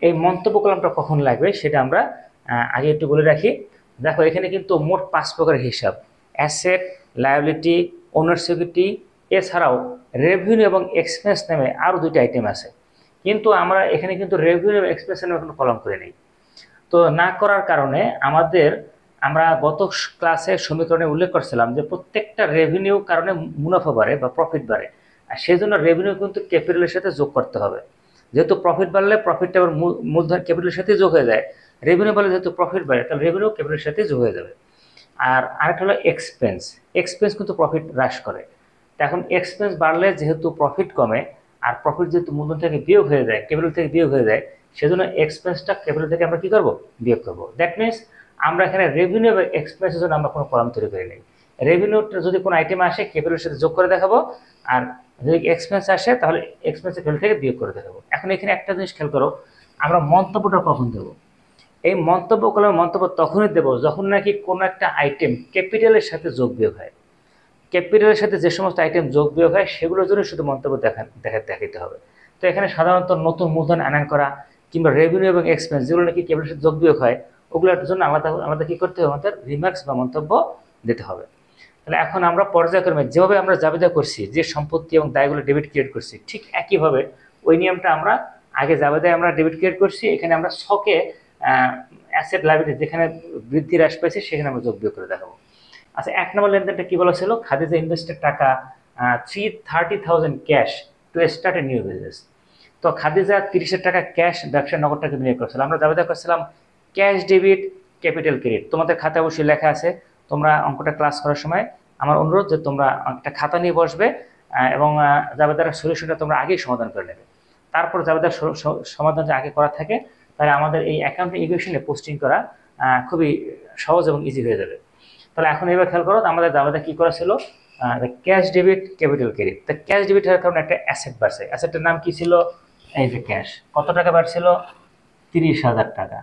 এই মন্তব্য কলমটা কখন লাগবে সেটা আমরা আগে একটু বলে রাখি। দেখো এখানে কিন্তু মোট 5 প্রকারের হিসাব, অ্যাসেট, লায়াবিলিটি, ওনারশিপিটি, এছাড়াও রেভিনিউ এবং এক্সপেন্স নামে আরও 2টা আইটেম আছে। কিন্তু আমরা এখানে কিন্তু রেভিনিউ এবং এক্সপেন্স নামে কোনো কলম করে নেই। তো না করার কারণে আমরা গত ক্লাসে সমীকরণে উল্লেখ করছিলাম যে প্রত্যেকটা রেভিনিউ কারণে মুনাফা বাড়ে বা প্রফিট বাড়ে, আর সেই জন্য রেভিনিউ কিন্তু ক্যাপিটালের সাথে যোগ করতে হবে। যেহেতু প্রফিট বাড়লে প্রফিটটা আবার মূলধন ক্যাপিটালের সাথে যোগ হয়ে যায়, রেভিনিউ বাড়লে যেহেতু প্রফিট বাড়ে তাহলে রেভিনিউ ক্যাপিটালের সাথে যোগ হয়ে যাবে। আর আরেকটা হলো এক্সপেন্স। এক্সপেন্স কিন্তু প্রফিট হ্রাস করে। তো এখন এক্সপেন্স বাড়লে যেহেতু প্রফিট কমে, আর প্রফিট যেহেতু মূলধন থেকে বিয়োগ হয়ে যায়, ক্যাপিটাল থেকে বিয়োগ হয়ে যায়, সেজন্য এক্সপেন্সটা ক্যাপিটাল থেকে আমরা কি করব? বিয়োগ করবো। দ্যাট মিনস আমরা এখানে রেভিনিউ এবং এক্সপেন্সের জন্য আমরা কোনো কলাম তৈরি করে নিই। রেভিনিউটা যদি কোনো আইটেম আসে ক্যাপিটালের সাথে যোগ করে দেখাবো, আর যদি এক্সপেন্স আসে তাহলে এক্সপেন্সের ক্যাপিটাল থেকে বিয়োগ করে দেখাবো। এখন এখানে একটা জিনিস খেয়াল করো, আমরা মন্তব্যটা কখন দেবো? এই মন্তব্য কলমে মন্তব্য তখনই দেবো যখন নাকি কোনো একটা আইটেম ক্যাপিটালের সাথে যোগ বিয়োগ হয়। ক্যাপিটালের সাথে যে সমস্ত আইটেম যোগ বিয়োগ হয় সেগুলোর জন্য শুধু মন্তব্য দেখাতে হবে। তো এখানে সাধারণত নতুন মূলধন আনয়ন করা কিংবা রেভিনিউ এবং এক্সপেন্স যেগুলো নাকি ক্যাপিটালের সাথে যোগ বিয়োগ হয় ওগুলোর জন্য আলাদা কী করতে হবে? আমাদের রিমার্কস বা মন্তব্য দিতে হবে। তাহলে এখন আমরা পর্যায়ক্রমে যেভাবে আমরা জাবেদা করছি, যে সম্পত্তি এবং দায়গুলো ডেবিট ক্রিয়েট করছি, ঠিক একইভাবে ওই নিয়মটা আমরা আগে জাবেদায় আমরা ডেবিট ক্রিয়েট করছি, এখানে আমরা ছকে অ্যাসেট লায়াবিলিটি যেখানে বৃদ্ধি হ্রাস পাইছে সেখানে আমরা যোগ বিয়োগ করে দেখাবো। আচ্ছা, 1 নম্বর লেনদেনটা কি বলা ছিল? খাদিজা ইনভেস্টের টাকা 330,000 cash to start a new business. তো খাদিজা 30,000 টাকা ক্যাশ ব্যবসায় নগদ টাকা বিনিয়োগ করেছিল। আমরা জাবেদা করছিলাম ক্যাশ ডেবিট ক্যাপিটাল ক্রেডিট। তোমাদের খাতায় অবশ্যই লেখা আছে, তোমরা অঙ্কটা ক্লাস করার সময় আমার অনুরোধ যে তোমরা একটা খাতা নিয়ে বসবে এবং জাবেদার সলিউশনটা তোমরা আগেই সমাধান করে নেবে। তারপর জাবেদার সমাধান যে আগে করা থাকে তাহলে আমাদের এই অ্যাকাউন্টিং ইকুয়েশনে পোস্টিং করা খুবই সহজ এবং ইজি হয়ে যাবে। তাহলে এখন এবার খেয়াল করো আমাদের জাবেদা কি করা ছিল? Cash debit capital credit. তা ক্যাশ ডেবিট হওয়ার কারণে একটা অ্যাসেট বাড়ছে। অ্যাসেটের নাম কি ছিল? এই যে ক্যাশ। কত টাকা বাড়ছিল? 30,000 টাকা।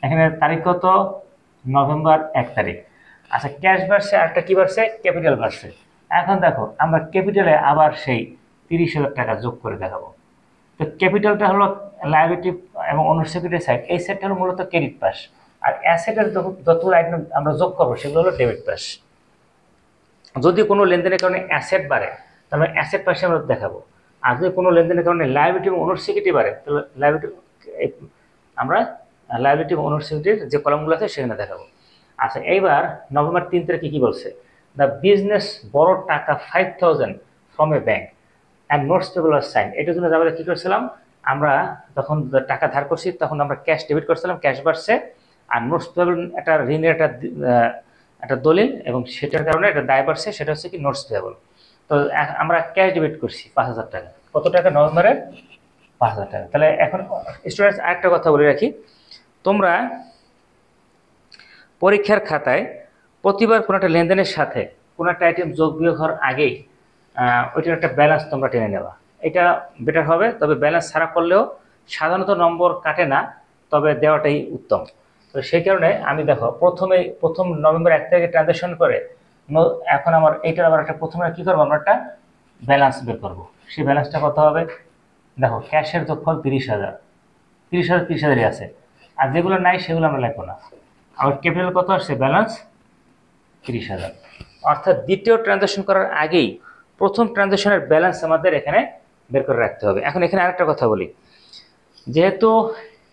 এখানে তারিখ কত? নভেম্বর 1 তারিখ। আচ্ছা, ক্যাশ বাড়ছে, আরেকটা কি বাড়ছে? ক্যাপিটাল বাড়ছে। এখন দেখো আমরা ক্যাপিটালে আবার সেই 30,000 টাকা যোগ করে দেখাবো। তো ক্যাপিটালটা হলো লায়াবিলিটি এবং অন্য সিকিউরিটি সাইড, এই সাইডটা হলো মূলত ক্রেডিট পাস, আর অ্যাসেটের যতগুলো আইটেম আমরা যোগ করবো সেগুলো হলো ডেবিট পাস। যদি কোনো লেনদেনের কারণে অ্যাসেট বাড়ে তাহলে অ্যাসেট পাশে আমরা দেখাবো, আর যদি কোনো লেনদেনের কারণে লায়াবিলিটি এবং অন্য সিকিউরিটি বাড়ে তাহলে আমরা লায়াবিলিটি এবং অন্য সিকিউরিটির যে কলামগুলো আছে সেখানে দেখাবো। আচ্ছা, এইবার নভেম্বর 3 তারিখে কি বলছে? দ্য বিজনেস বড় টাকা 5,000 from a bank and notes payable আর সাইন। এটার জন্য আমরা কি করছিলাম? আমরা যখন টাকা ধার করছি তখন আমরা ক্যাশ ডেবিট করছিলাম, ক্যাশ বাড়ছে, আর নোটস পেবল একটা ঋণের একটা দলিল, এবং সেটার কারণে একটা দায় বাড়ছে, সেটা হচ্ছে কি নোটস পেবল। তো আমরা ক্যাশ ডেবিট করছি 5,000 টাকা। কত টাকা? নভেম্বরের 5,000 টাকা। তাহলে এখন স্টুডেন্টস আরেকটা কথা বলে রাখি, তোমরা পরীক্ষার খাতায় প্রতিবার কোনো একটা লেনদেনের সাথে কোনো একটা আইটেম যোগ বিয়োগ হওয়ার আগেই ওইটার একটা ব্যালেন্স তোমরা টেনে নেওয়া, এটা বেটার হবে। তবে ব্যালেন্স ছাড়া করলেও সাধারণত নম্বর কাটে না, তবে দেওয়াটাই উত্তম। তো সেই কারণে আমি দেখো প্রথম নভেম্বর 1 তারিখে ট্রানজ্যাকশন করে এখন আমার এইটার আবার একটা প্রথমে কী করবো, আমরা একটা ব্যালেন্স বের করবো। সেই ব্যালেন্সটা কত হবে? দেখো, ক্যাশের যোগফল 30,000, 30,000ই আছে, আর যেগুলো নাই সেগুলো আমরা লিখবো না। আমার ক্যাপিটাল কত আসছে? ব্যালেন্স 30,000। অর্থাৎ দ্বিতীয় ট্রানজ্যাকশন করার আগেই প্রথম ট্রানজ্যাকশনের ব্যালেন্স আমাদের এখানে বের করে রাখতে হবে। এখন এখানে আরেকটা কথা বলি, যেহেতু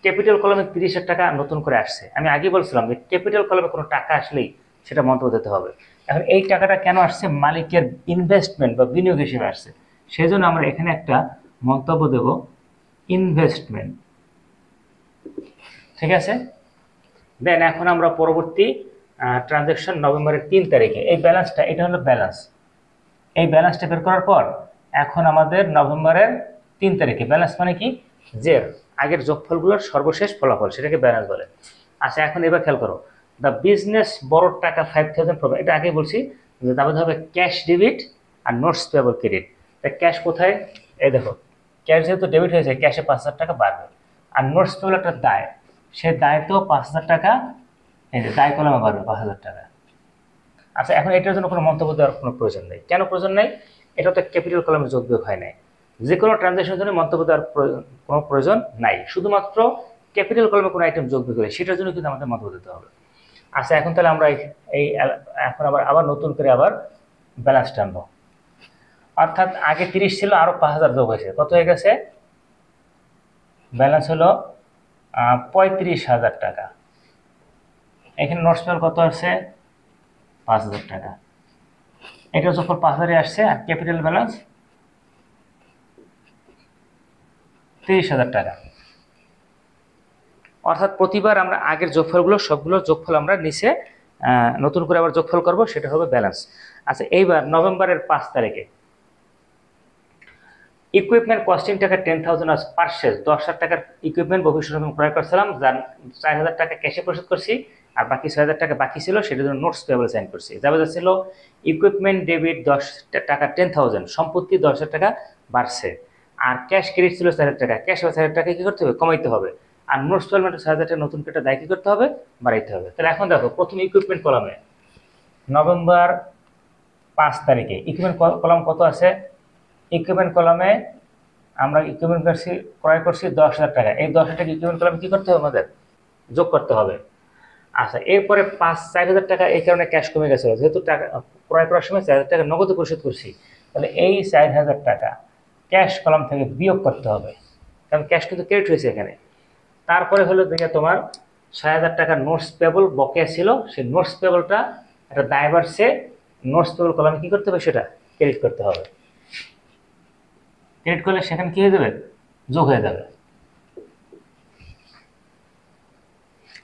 ক্যাপিটাল কলমে 30,000 টাকা নতুন করে আসছে, আমি আগে বলছিলাম যে ক্যাপিটাল কলমে কোনো টাকা আসলেই সেটা মন্তব্য দিতে হবে। এখন এই টাকাটা কেন আসছে? মালিকের ইনভেস্টমেন্ট বা বিনিয়োগ হিসেবে আসছে, সেই জন্য আমরা এখানে একটা মন্তব্য দেব, ইনভেস্টমেন্ট। ঠিক আছে? দেন এখন আমরা পরবর্তী ট্রানজ্যাকশন নভেম্বরের 3 তারিখে এই ব্যালেন্সটা, এটা হলো ব্যালেন্স, এই ব্যালেন্সটা বের করার পর এখন আমাদের নভেম্বরের 3 তারিখে ব্যালেন্স মানে কি? যে আগের যোগফলগুলোর সর্বশেষ ফলাফল, সেটাকে ব্যালেন্স বলে। আচ্ছা, এখন এবার খেয়াল করো, দ্য বিজনেস বড় টাকা 5,000 ফ্রম, এটা আগে বলছি যে তারপর হবে ক্যাশ ডেবিট আর নোটস পেবল ক্রেডিট। তা ক্যাশ কোথায়? এই দেখো, ক্যাশ যেহেতু ডেবিট হয়েছে, ক্যাশে 5,000 টাকা বাড়বে, আর নোটস পেবল একটা দায়, সে দায় তো 5,000 টাকা, এই যে দায় কলমে বাড়বে 5,000 টাকা। আচ্ছা, এখন এটার জন্য কোনো মন্তব্য দেওয়ার কোনো প্রয়োজন নেই। কেন প্রয়োজন নেই? এটা তো ক্যাপিটাল কলমে যোগ বিয়োগ হয় নাই। যে কোনো ট্রানজ্যাকশনের জন্য মন্তব্য দেওয়ার কোনো প্রয়োজন নাই, শুধুমাত্র ক্যাপিটাল কলমে কোনো আইটেম যোগ বিয়োগ করে সেটার জন্য কিন্তু আমাদের মন্তব্য দিতে হবে। আচ্ছা, এখন তাহলে আমরা এখন আবার নতুন করে আবার ব্যালেন্স টানবো। অর্থাৎ আগে 30 ছিল, আরো 5,000 যোগ হয়েছে, কত হয়ে গেছে? ব্যালেন্স হলো 35,000 টাকা। এখানে নোটস পেবল কত আছে? 5,000 টাকা। এটা যখন 5,000 আসছে, আর ক্যাপিটাল ব্যালেন্স 30,000 টাকা। অর্থাৎ প্রতিবার আমরা আগের যোগফলগুলো সবগুলো যোগফল আমরা নিচে নতুন করে আবার যোগফল করব, সেটা হবে ব্যালেন্স। আচ্ছা, এইবার নভেম্বরের 5 তারিখে ইকুইপমেন্ট কস্টিং টাকা 10,000 আজ পারচেজ, 10,000 টাকার ইকুইপমেন্ট ভবিষ্যৎ ক্রয় করছিলাম, যার 4,000 টাকা ক্যাশে পরিশোধ করছি, আর বাকি 6,000 টাকা বাকি ছিল, সেটার জন্য নোটস পেবল সাইন করছি। যাবে ছিল ইকুইপমেন্ট ডেবিট 10 টাকা 10,000, সম্পত্তি 10,000 টাকা বাড়ছে, আর ক্যাশ ক্রেডিট ছিল 4,000 টাকা, ক্যাশ 4,000 টাকা কি করতে হবে? কমাইতে হবে, আর নোটস পেমেন্ট 6,000 টাকা নতুন করে দায় কি করতে হবে? বাড়াইতে হবে। তাহলে এখন দেখো, প্রথম ইকুইপমেন্ট কলামে নভেম্বর 5 তারিখে ইকুইপমেন্ট কলাম কত আছে? ইকুইপমেন্ট কলামে আমরা ইকুইপমেন্ট ক্রয় করছি 10,000 টাকা, এই 10,000 টাকা ইকুইপমেন্ট কলামে কি করতে হবে? আমাদের যোগ করতে হবে। আচ্ছা, এরপরে 4,000 টাকা এই কারণে ক্যাশ কমে গেছে, যেহেতু টাকা ক্রয় করার সময় 4,000 টাকা নগদে পরিশোধ করছি, তাহলে এই 4,000 টাকা ক্যাশ কলাম থেকে বিয়োগ করতে হবে, কারণ ক্যাশ কিন্তু ক্রেডিট হয়েছে এখানে। তারপরে হলো দেখে তোমার 6,000 টাকা নোটস পেবল বকেয়া ছিল, সেই নোটস পেবলটা একটা দায় বাড়ছে, নোটস পেবল কলামে কি করতে হবে? সেটা ক্রেডিট করতে হবে। ক্রেডিট করলে সেখানে কি হয়ে যাবে? যোগ হয়ে যাবে।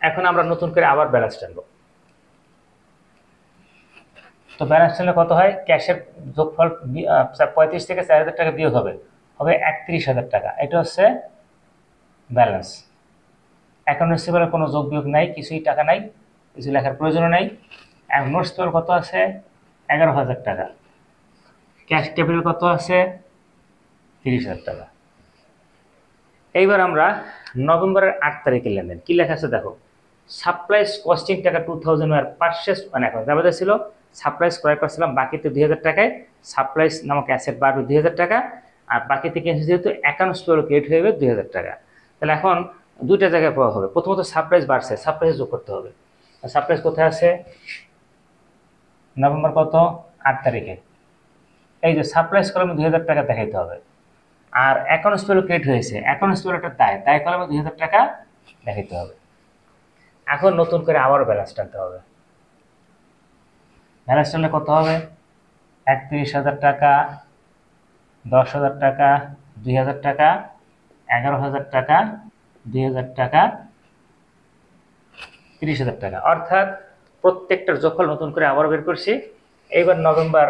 এখন আমরা নতুন করে আবার ব্যালেন্স টানবো। তো ব্যালেন্স টানলে কত হয়? ক্যাশের যোগফল 35 থেকে 4,000 টাকা বিয়োগ হবে 31,000 টাকা। এটা হচ্ছে ব্যালেন্স। অ্যাকাউন্ট রিসিভেবলের কোনো যোগ বিয়োগ নাই, কিছুই টাকা নাই, কিছু লেখার প্রয়োজনও নাই। নোটস পেবল কত আছে? 11,000 টাকা। ক্যাশ ক্যাপিটাল কত আছে? 30,000 টাকা। এইবার আমরা নভেম্বরের 8 তারিখের লেনদেন কি লেখা আছে দেখো, সাপ্লাইজ কস্টিং টাকা 2000 আর পারচেস মানে এখন যাবে ছিল সাপ্লাইজ ক্রয় করছিলাম বাকিতে 2000 টাকায়, সাপ্লাইজ নামক অ্যাসেট বাড়বে 2000 টাকা, আর বাকিতে কিনছি যেহেতু অ্যাকাউন্টস পেয়েবল ক্রেডিট হয়ে যাবে 2000 টাকা। তাহলে এখন দুইটা জায়গায় পাওয়া হবে, প্রথমত সাপ্লাইজ বাড়ছে, সাপ্লাইজ যোগ করতে হবে। সাপ্লাইজ কোথায় আছে, নভেম্বর কত 8 তারিখে, এই যে সাপ্লাইজ কলমে 2000 টাকা দেখাইতে হবে। আর অ্যাকাউন্টস পেয়েবল ক্রেডিট হয়েছে, অ্যাকাউন্টস পেয়েবল একটা দায়, দায় কলমে 2000 টাকা দেখাইতে হবে। এখন নতুন করে আবারও ব্যালেন্স টানতে হবে। ব্যালেন্স টানলে কত হবে, 31,000 টাকা, 10,000 টাকা, 2,000 টাকা, 11,000 টাকা, 2,000 টাকা, 30,000 টাকা, অর্থাৎ প্রত্যেকটার যোগফল নতুন করে আবার বের করছি। এইবার নভেম্বর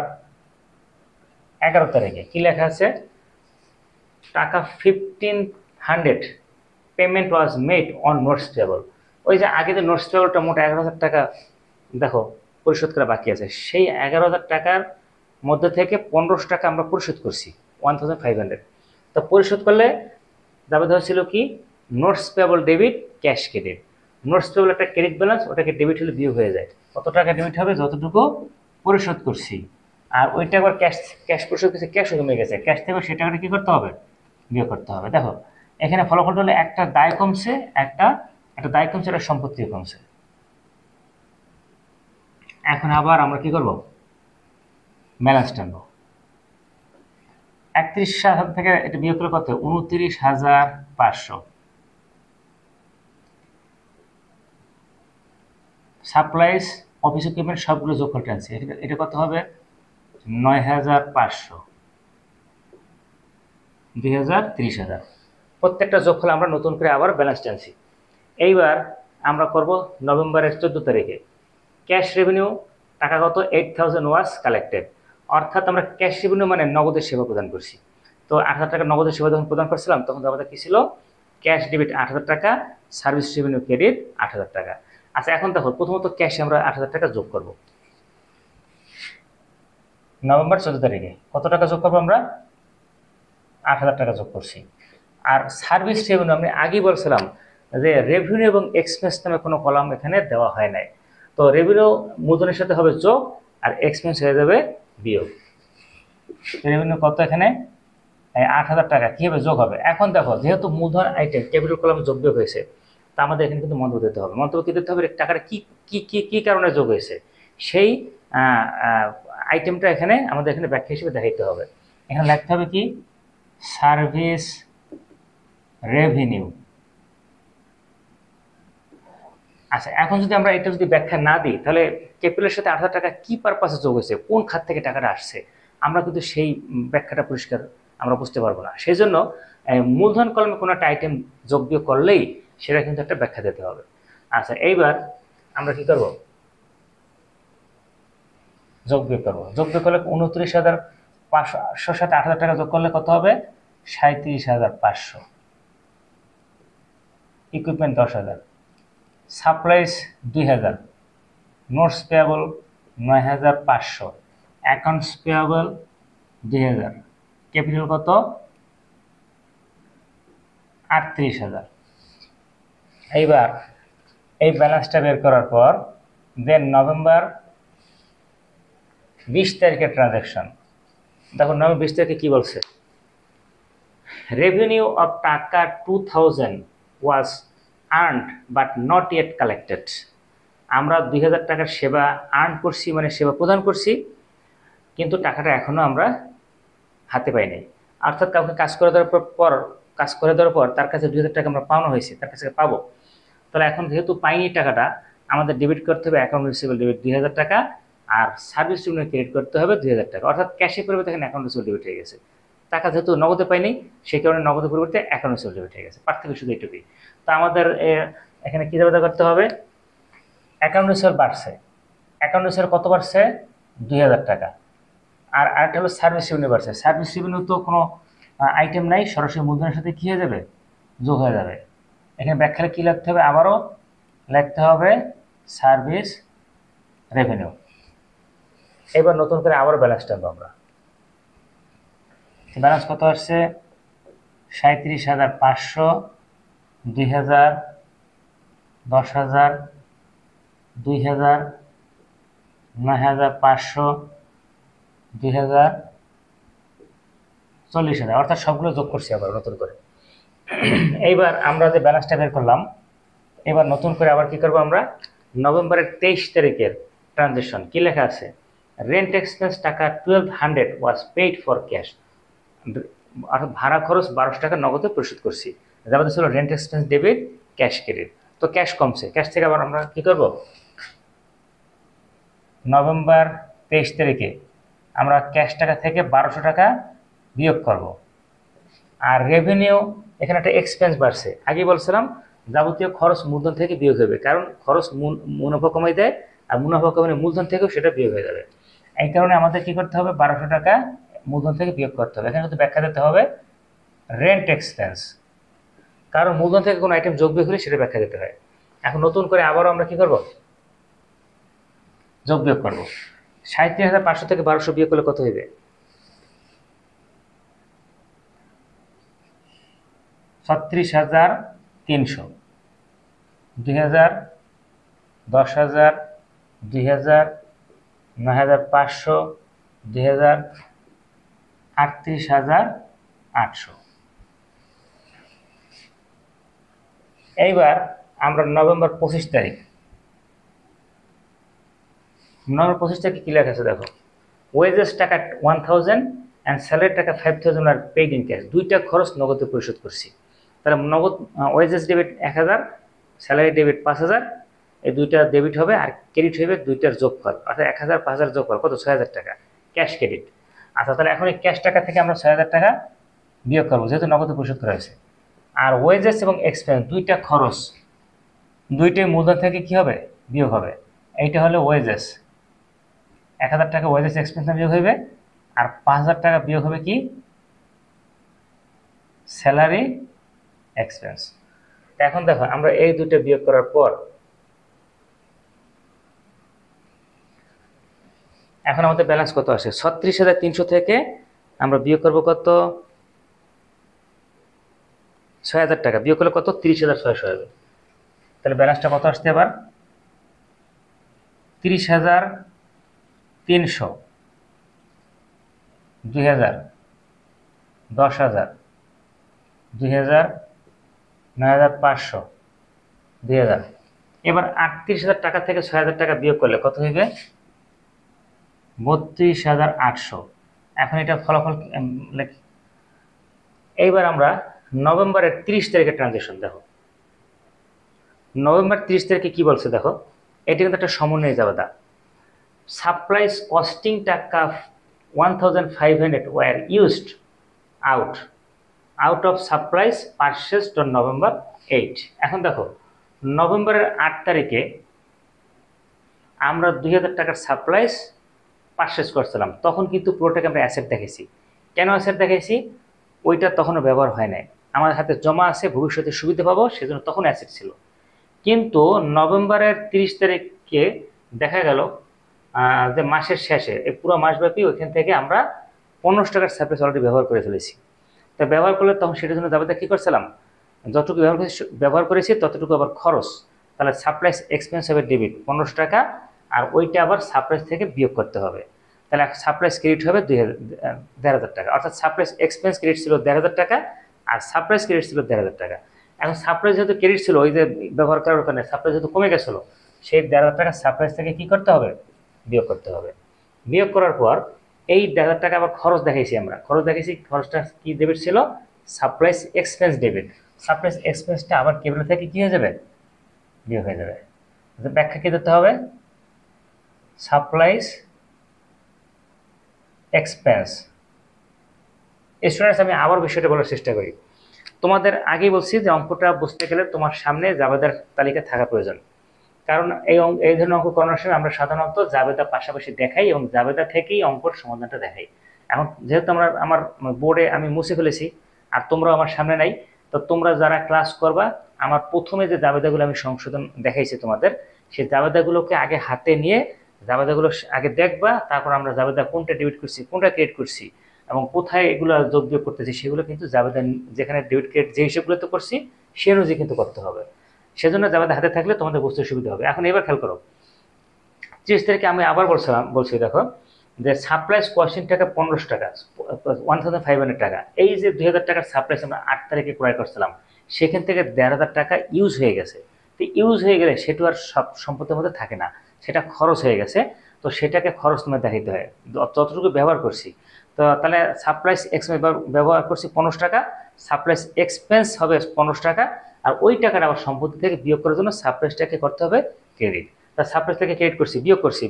11 তারিখে কি লেখা আছে, টাকা 1500 payment was made on notes payable. ওই যে আগে যে নোটস পেয়েবলটা মোট 11,000 টাকা দেখো পরিশোধ করা বাকি আছে, সেই 11,000 টাকার মধ্যে থেকে 1500 টাকা আমরা পরিশোধ করছি, 1500। তো পরিশোধ করলে যাবে ধরছিল কি, notes payable debit, cash credit. Notes payable একটা ক্রেডিট ব্যালেন্স, ওটাকে ডেবিট হলে বিয়োগ হয়ে যায়, কত টাকা ডেবিট হবে, যতটুকু পরিশোধ করছি। আর ওইটা আবার ক্যাশ পরিশোধ করছে, ক্যাশও কমে গেছে, ক্যাশ থেকে সেই টাকাটা কী করতে হবে, বিয়োগ করতে হবে। দেখো এখানে ফলাফলটা হলে একটা দায় কমছে, একটা দায় কমছে, একটা সম্পত্তিও কমছে। এখন আবার আমরা কি করব, ব্যালেন্স টানবো। 31,000 থেকে এটা বিয়োগ করে কত, 29,500। সাপ্লাইজ অফিস ইকুইপমেন্ট সবগুলো যোগফল টানছি, এটা কত হবে, 9,500, 2,000, 30,000। প্রত্যেকটা যোগফল আমরা নতুন করে আবার ব্যালেন্স টানছি। এইবার আমরা করব নভেম্বরের 14 তারিখে ক্যাশ রেভিনিউ টাকা কত, 8,000 ওয়াজ কালেক্টেড। অর্থাৎ আমরা ক্যাশ রেভিনিউ মানে নগদের সেবা প্রদান করছি। তো 8,000 টাকা নগদের সেবা যখন প্রদান করছিলাম তখন আমাদের কী ছিল, ক্যাশ ডেবিট 8,000 টাকা, সার্ভিস রেভিনিউ ক্রেডিট 8,000 টাকা। আচ্ছা এখন দেখো প্রথমত ক্যাশে আমরা 8,000 টাকা যোগ করব। নভেম্বর 14 তারিখে কত টাকা যোগ করবো আমরা, 8,000 টাকা যোগ করছি। আর সার্ভিস রেভিনিউ আমি আগেই বলছিলাম যে রেভিনিউ এবং এক্সপেন্স নামে কোনো কলাম এখানে দেওয়া হয় নাই। তো রেভিনিউ মূলধনের সাথে হবে যোগ, আর এক্সপেন্স হয়ে যাবে বিয়োগ। রেভিনিউ কত এখানে, 8,000 টাকা কীভাবে যোগ হবে। এখন দেখো যেহেতু মূলধন আইটেম ক্যাপিটাল কলামে যোগ বিয়োগ হয়েছে, তা আমাদের এখানে কিন্তু মন্তব্য দিতে হবে। মন্তব্য কী দিতে হবে, টাকাটা কি কি কি কি কারণে যোগ হয়েছে, সেই আইটেমটা এখানে আমাদের এখানে ব্যাখ্যা হিসেবে দেখাইতে হবে। এখানে লিখতে হবে কি, সার্ভিস রেভিনিউ। আচ্ছা এখন যদি আমরা এটা যদি ব্যাখ্যা না দিই, তাহলে ক্যাপিটালের সাথে 8,000 টাকা কি পারপাসে যোগ হয়েছে, কোন খাত থেকে টাকাটা আসছে, আমরা কিন্তু সেই ব্যাখ্যাটা পরিষ্কার আমরা বুঝতে পারবো না। সেই জন্য মূলধন কলমে কোনো একটা আইটেম যোগ বিয়োগ করলেই সেটা কিন্তু একটা ব্যাখ্যা দিতে হবে। আচ্ছা এইবার আমরা কি করব, যোগ বিয়োগ করবো। যোগ বিয়োগ করলে 29,500 সাথে 8,000 টাকা যোগ করলে কত হবে, 37,500। Equipment 10,000, supplies 2,000, notes payable 9,500, accounts payable 2,000, capital কত 38,000। এইবার এই ব্যালেন্সটা বের করার পর দেন নভেম্বর 20 তারিখের ট্রানজ্যাকশন। দেখো নভেম্বর 20 তারিখে কি বলছে, revenue of taka 2,000 was earned but not yet collected. আমরা 2,000 টাকার সেবা আর্ন করছি মানে সেবা প্রদান করছি, কিন্তু টাকাটা এখনও আমরা হাতে পাই নাই। অর্থাৎ কাউকে কাজ করে দেওয়ার পর তার কাছে 2,000 টাকা আমরা পাওনা হয়েছে, তার কাছে পাবো। তাহলে এখন যেহেতু পাইনি টাকাটা, আমাদের ডেবিট করতে হবে অ্যাকাউন্ট রিসিভেবল ডেবিট 2,000 টাকা, আর সার্ভিস রেভিনিউ ক্রেডিট করতে হবে 2,000 টাকা। অর্থাৎ ক্যাশের পরিবর্তে এখানে অ্যাকাউন্ট রিসিভেবল ডেবিট হয়ে গেছে। টাকা যেহেতু নগদে পাইনি, সেই কারণে নগদের পরিবর্তে অ্যাকাউন্ট রিসিভেবল ডেবিট হয়ে গেছে। পার্থক্য শুধু এইটুকুই। তো আমাদের এখানে কী ব্যবস্থা করতে হবে, অ্যাকাউন্ট রিসিভেবল বাড়ছে, অ্যাকাউন্ট রিসিভেবল কত বাড়ছে, 2,000 টাকা। আর আরেকটা হলো সার্ভিস রেভিনিউ বাড়ছে। সার্ভিস রেভিনিউ তো কোনো আইটেম নাই, সরাসরি মূলধনের সাথে কী হয়ে যাবে, যোগ হয়ে যাবে। এখানে ব্যাখ্যাটা কী লিখতে হবে, আবারও লিখতে হবে সার্ভিস রেভিনিউ। এবার নতুন করে আবার ব্যালেন্স টানবো আমরা। ব্যালেন্স কত আসছে, 37,500, 2,000, 10,000, 2,000, 9,500, 2,000, 40,000, অর্থাৎ সবগুলো যোগ করছি আবার নতুন করে। এইবার আমরা যে ব্যালেন্সটা বের করলাম, এবার নতুন করে আবার কি করব, আমরা নভেম্বরের 23 তারিখের ট্রানজেকশন কি লেখা আছে, রেন্ট এক্সপেন্স টাকা 1200 ওয়াজ পেইড ফর ক্যাশ, অর্থাৎ ভাড়া খরচ 1200 টাকা নগদে পরিশোধ করছি। যাদের ছিল rent expense debit, cash credit. তো ক্যাশ কমছে, ক্যাশ থেকে আবার আমরা কি করব, নভেম্বর 23 তারিখে আমরা ক্যাশ টাকা থেকে 1200 টাকা বিয়োগ করব। আর রেভিনিউ, এখানে একটা এক্সপেন্স বাড়ছে। আগে বলছিলাম যাবতীয় খরচ মূলধন থেকে বিয়োগ হবে, কারণ খরচ মুনাফা কমাই দেয়, আর মুনাফা কমানো মূলধন থেকেও সেটা বিয়োগ হয়ে যাবে। এই কারণে আমাদের কি করতে হবে, 1200 টাকা মূলধন থেকে বিয়োগ করতে হবে। এখানে কিন্তু ব্যাখ্যা দিতে হবে রেন্ট এক্সপেন্স, কারণ মূলধন থেকে কোনো আইটেম যোগ বিয়োগ হলে সেটা ব্যাখ্যা দিতে হয়। এখন নতুন করে আবারও আমরা কি করব, যোগ বিয়োগ করব। 37,500 থেকে 1200 বিয়োগ করলে কত হইবে, 36,300, 2,000, 10,000, 2,000, 9,500, 2,000, 38,800। এইবার আমরা নভেম্বর 25 তারিখ, নভেম্বর 25 তারিখে কি লেখা আছে দেখো, ওয়েজেস টাকা 1,000 অ্যান্ড স্যালারি টাকা 5,000 আর পেইড ইন ক্যাশ। দুইটা খরচ নগদে পরিশোধ করছি। তাহলে নগদ ওয়েজেস ডেবিট 1,000, স্যালারি ডেবিট 5,000, এই দুইটা ডেবিট হবে, আর ক্রেডিট হবে দুইটার যোগফল, অর্থাৎ 1,000 5,000 যোগফল কত, 6,000 টাকা ক্যাশ ক্রেডিট। আচ্ছা, তাহলে এখন এই ক্যাশ টাকা থেকে আমরা 6,000 টাকা বিয়োগ করবো, যেহেতু নগদে পরিশোধ করা হয়েছে। আর ওয়েজেস এবং এক্সপেন্স দুইটা খরচ, দুইটাই মূলধন থেকে কি হবে, বিয়োগ হবে। এইটা হলো ওয়েজেস, 1,000 টাকা ওয়েজেস এক্সপেন্স বিয়োগ হইবে, আর 5,000 টাকা বিয়োগ হবে কি, স্যালারি এক্সপেন্স। এখন দেখো আমরা এই দুটো বিয়োগ করার পর এখন আমাদের ব্যালেন্স কত আসে, 36,300 থেকে আমরা বিয়োগ করব কত, 6,000 টাকা বিয়োগ করলে কত, 30,600 হবে। তাহলে ব্যালেন্সটা কত আসছে এবার, 30,300, 2,000, 10,000, 2,000, 9,500, 2,000। এবার 38,000 টাকা থেকে 6,000 টাকা বিয়োগ করলে কত হইবে, 32,800। এখন এটা ফলাফল লিখি। এইবার আমরা নভেম্বরের 30 তারিখের ট্রানজেকশন দেখো, নভেম্বর 30 তারিখে কি বলছে দেখো, এটি কিন্তু একটা সমন্বয় জাবেদা। সাপ্লাইজ কস্টিং টাকা 1,500 were used out of supplies purchased on November 8। এখন দেখো নভেম্বরের 8 তারিখে আমরা 2,000 টাকার সাপ্লাইজ পারচেস করছিলাম, তখন কিন্তু পুরোটাকে আমরা অ্যাসেট দেখেছি। কেন অ্যাসেট দেখেছি, ওইটা তখনও ব্যবহার হয় নাই, আমাদের হাতে জমা আছে, ভবিষ্যতে সুবিধা পাবো, সেজন্য তখন অ্যাসেট ছিল। কিন্তু নভেম্বরের 30 তারিখে দেখা গেল যে মাসের শেষে এই পুরো মাসব্যাপী ওইখান থেকে আমরা 1500 টাকার সাপ্লাইজ অলরেডি ব্যবহার করে ফেলেছি। তো ব্যবহার করলে তখন সেটার জন্য যাবে কী করছিলাম, যতটুকু ব্যবহার করেছি ততটুকু আবার খরচ, তাহলে সাপ্লাইজ এক্সপেন্স হবে ডেবিট 1500 টাকা, আর ওইটা আবার সাপ্লাইজ থেকে বিয়োগ করতে হবে। তাহলে সাপ্লাইজ ক্রেডিট হবে 1,500 টাকা, অর্থাৎ সাপ্লাইজ এক্সপেন্স ক্রেডিট ছিল 1,500 টাকা, আর সাপ্লাইজ ক্রেডিট ছিল 1,500 টাকা। এখন সাপ্লাইজ যেহেতু ক্রেডিট ছিল, ওই যে ব্যবহার করার কারণে সাপ্লাইজ যেহেতু কমে গেছিলো, সেই 1,500 টাকা সাপ্লাইজ থেকে কী করতে হবে, বিয়োগ করতে হবে। বিয়োগ করার পর এই 1,500 টাকা আবার খরচ দেখাইছি, আমরা খরচ দেখাইছি, খরচটা কি ডেবিট ছিল, সাপ্লাইজ এক্সপেন্স ডেবিট। সাপ্লাইজ এক্সপেন্সটা আবার কেবল থেকে কি হয়ে যাবে, বিয়োগ হয়ে যাবে। ব্যাখ্যা কি দিতে হবে, সাপ্লাইজ এক্সপেন্স। স্টুডেন্টস, আমি আবার বিষয়টা বলার চেষ্টা করি। তোমাদের আগেই বলছি যে অঙ্কটা বুঝতে গেলে তোমার সামনে জাবেদার তালিকা থাকা প্রয়োজন, কারণ এই ধরনের অঙ্ক করানোর সময় আমরা সাধারণত জাবেদা পাশাপাশি দেখাই এবং জাবেদা থেকেই অঙ্কর সমাধানটা দেখাই। এখন যেহেতু আমার বোর্ডে আমি মুছে ফেলেছি আর তোমরাও আমার সামনে নাই, তো তোমরা যারা ক্লাস করবা, আমার প্রথমে যে জাবেদাগুলো আমি সংশোধন দেখাইছি তোমাদের, সেই জাবেদাগুলোকে আগে হাতে নিয়ে জাবেদাগুলো আগে দেখবা, তারপর আমরা জাবেদা কোনটা ডেবিট করছি কোনটা ক্রেডিট করছি, এবং কোথায় এগুলো যোগ বিয়োগ করতেছি সেগুলো কিন্তু জাবেদা যেখানে ডেবিট ক্রেডিট যে হিসেবগুলোতে করছি সে অনুযায়ী কিন্তু করতে হবে। সেজন্য জাবেদা হাতে থাকলে তোমাদের বুঝতে সুবিধা হবে। এখন এবার খেয়াল করো, 30 তারিখে আমি আবার বলছি দেখো যে সাপ্লাইস কস্টিং টাকা 1500 টাকা, 1500 টাকা। এই যে 2000 টাকার সাপ্লাইস আমরা 8 তারিখে ক্রয় করছিলাম, সেখান থেকে 1500 টাকা ইউজ হয়ে গেছে। তো ইউজ হয়ে গেলে সেটা আর সব সম্পদের মধ্যে থাকে না, সেটা খরচ হয়ে গেছে। তো সেটাকে খরচ তোমার দেখাইতে হয়, যতটুকু ব্যবহার করছি। তো তাহলে সাপ্লাইস এক্সপেন্স ব্যবহার করছি 1500 টাকা, সাপ্লাইস এক্সপেন্স হবে 1500 টাকা, আর ওই টাকাটা আবার সম্পত্তি থেকে বিয়োগ করার জন্য সাপ্লাইসটাকে করতে হবে ক্রেডিট। তা সাপ্লাইস থেকে ক্রেডিট করছি,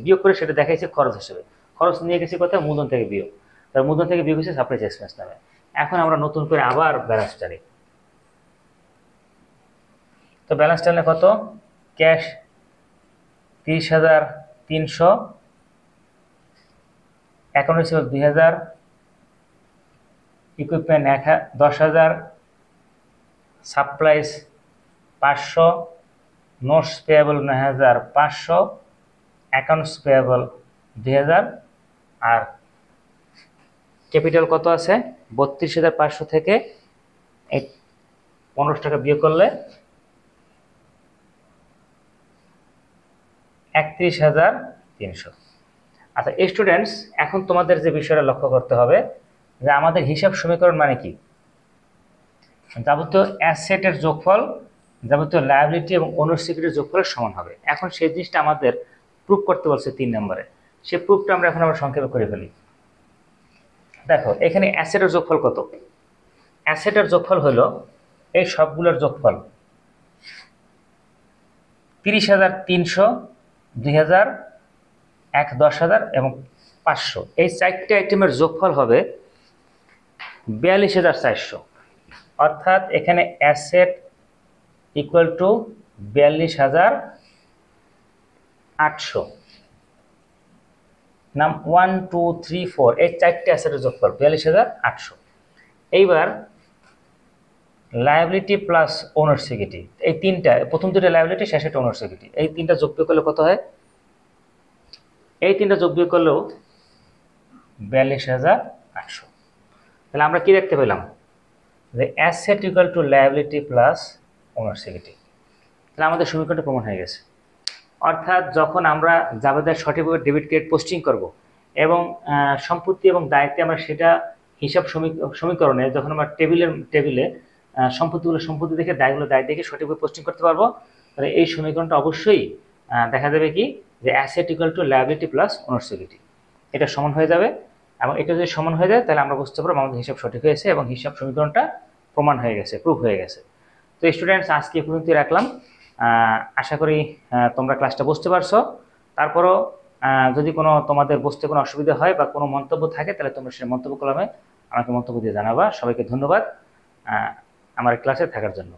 বিয়োগ করে সেটা দেখাইছে খরচ হিসেবে। খরচ নিয়ে গেছি কোথায়? মূলধন থেকে বিয়োগ। তার মূলধন থেকে বিয়োগ হচ্ছে সাপ্লাইস এক্সপেন্স নামে। এখন আমরা নতুন করে আবার ব্যালেন্স টানি। তো ব্যালেন্স টানলে কত? Cash 30,300, account receivable 2000, equipment 10,000, supplies 500, notes payable 9,500, accounts payable 2000, আর ক্যাপিটাল কত আছে? 32,500 থেকে 1500 টাকা বিয়োগ করলে 31,300। আচ্ছা স্টুডেন্টস, এখন তোমাদের যে বিষয়টা লক্ষ্য করতে হবে যে আমাদের হিসাব সমীকরণ মানে কি? যাবতীয় অ্যাসেটের যোগফল যাবতীয় লায়াবিলিটি এবং ওনার সিকিউরিটির যোগফলের সমান হবে। এখন সেই জিনিসটা আমাদের প্রুফ করতে বলছে 3 নম্বরে। সেই প্রুফটা আমরা এখন আবার সংক্ষেপে করে ফেলি। দেখো এখানে অ্যাসেটের যোগফল কত? অ্যাসেটের যোগফল হলো এই সবগুলোর যোগফল 30,300, 2000, 10,000 এবং 500। এই 4টে আইটেমের যোগফল হবে 42,400। অর্থাৎ এখানে অ্যাসেট ইকুয়াল টু 42,800। নাম 1 2 3 4, এই 4টে অ্যাসেটের যোগফল 42,800। এইবার লায়াবিলিটি প্লাস ওনার সিকিউরিটি, এই তিনটা, প্রথম দুটো লায়াবিলিটি, শেষেরটা ওনার সিকিউরিটি, এই তিনটা যোগ বিয়োগ করলে কত হয়? এই তিনটা যোগ বিয়োগ করলেও 42,800। তাহলে আমরা কি দেখতে পেলাম? যে asset equal to liability plus owner security. তাহলে আমাদের সমীকরণটা প্রমাণ হয়ে গেছে। অর্থাৎ যখন আমরা জাবেদার সঠিকভাবে ডেবিট ক্রেডিট পোস্টিং করব এবং সম্পত্তি এবং দায়িত্বে আমরা সেটা হিসাব সমীকরণে যখন আমরা টেবিলে সম্পত্তি দেখে দায়গুলো দায় দেখে সঠিকভাবে পোস্টিং করতে পারবো, তাহলে এই সমীকরণটা অবশ্যই দেখা যাবে কি যে asset equal to liability plus owner security, এটা সমান হয়ে যাবে। এবং এটা যদি সমান হয়ে যায় তাহলে আমরা বুঝতে পারবো আমাদের হিসাব সঠিক হয়েছে এবং হিসাব সমীকরণটা প্রমাণ হয়ে গেছে, প্রুফ হয়ে গেছে। তো স্টুডেন্টস, আজকে এ পর্যন্তই রাখলাম। আশা করি তোমরা ক্লাসটা বুঝতে পারছো। তারপরও যদি কোনো তোমাদের বুঝতে কোনো অসুবিধা হয় বা কোনো মন্তব্য থাকে তাহলে তোমরা সেই মন্তব্য কলমে আমাকে মন্তব্য দিয়ে জানাবা। সবাইকে ধন্যবাদ আমার ক্লাসে থাকার জন্য।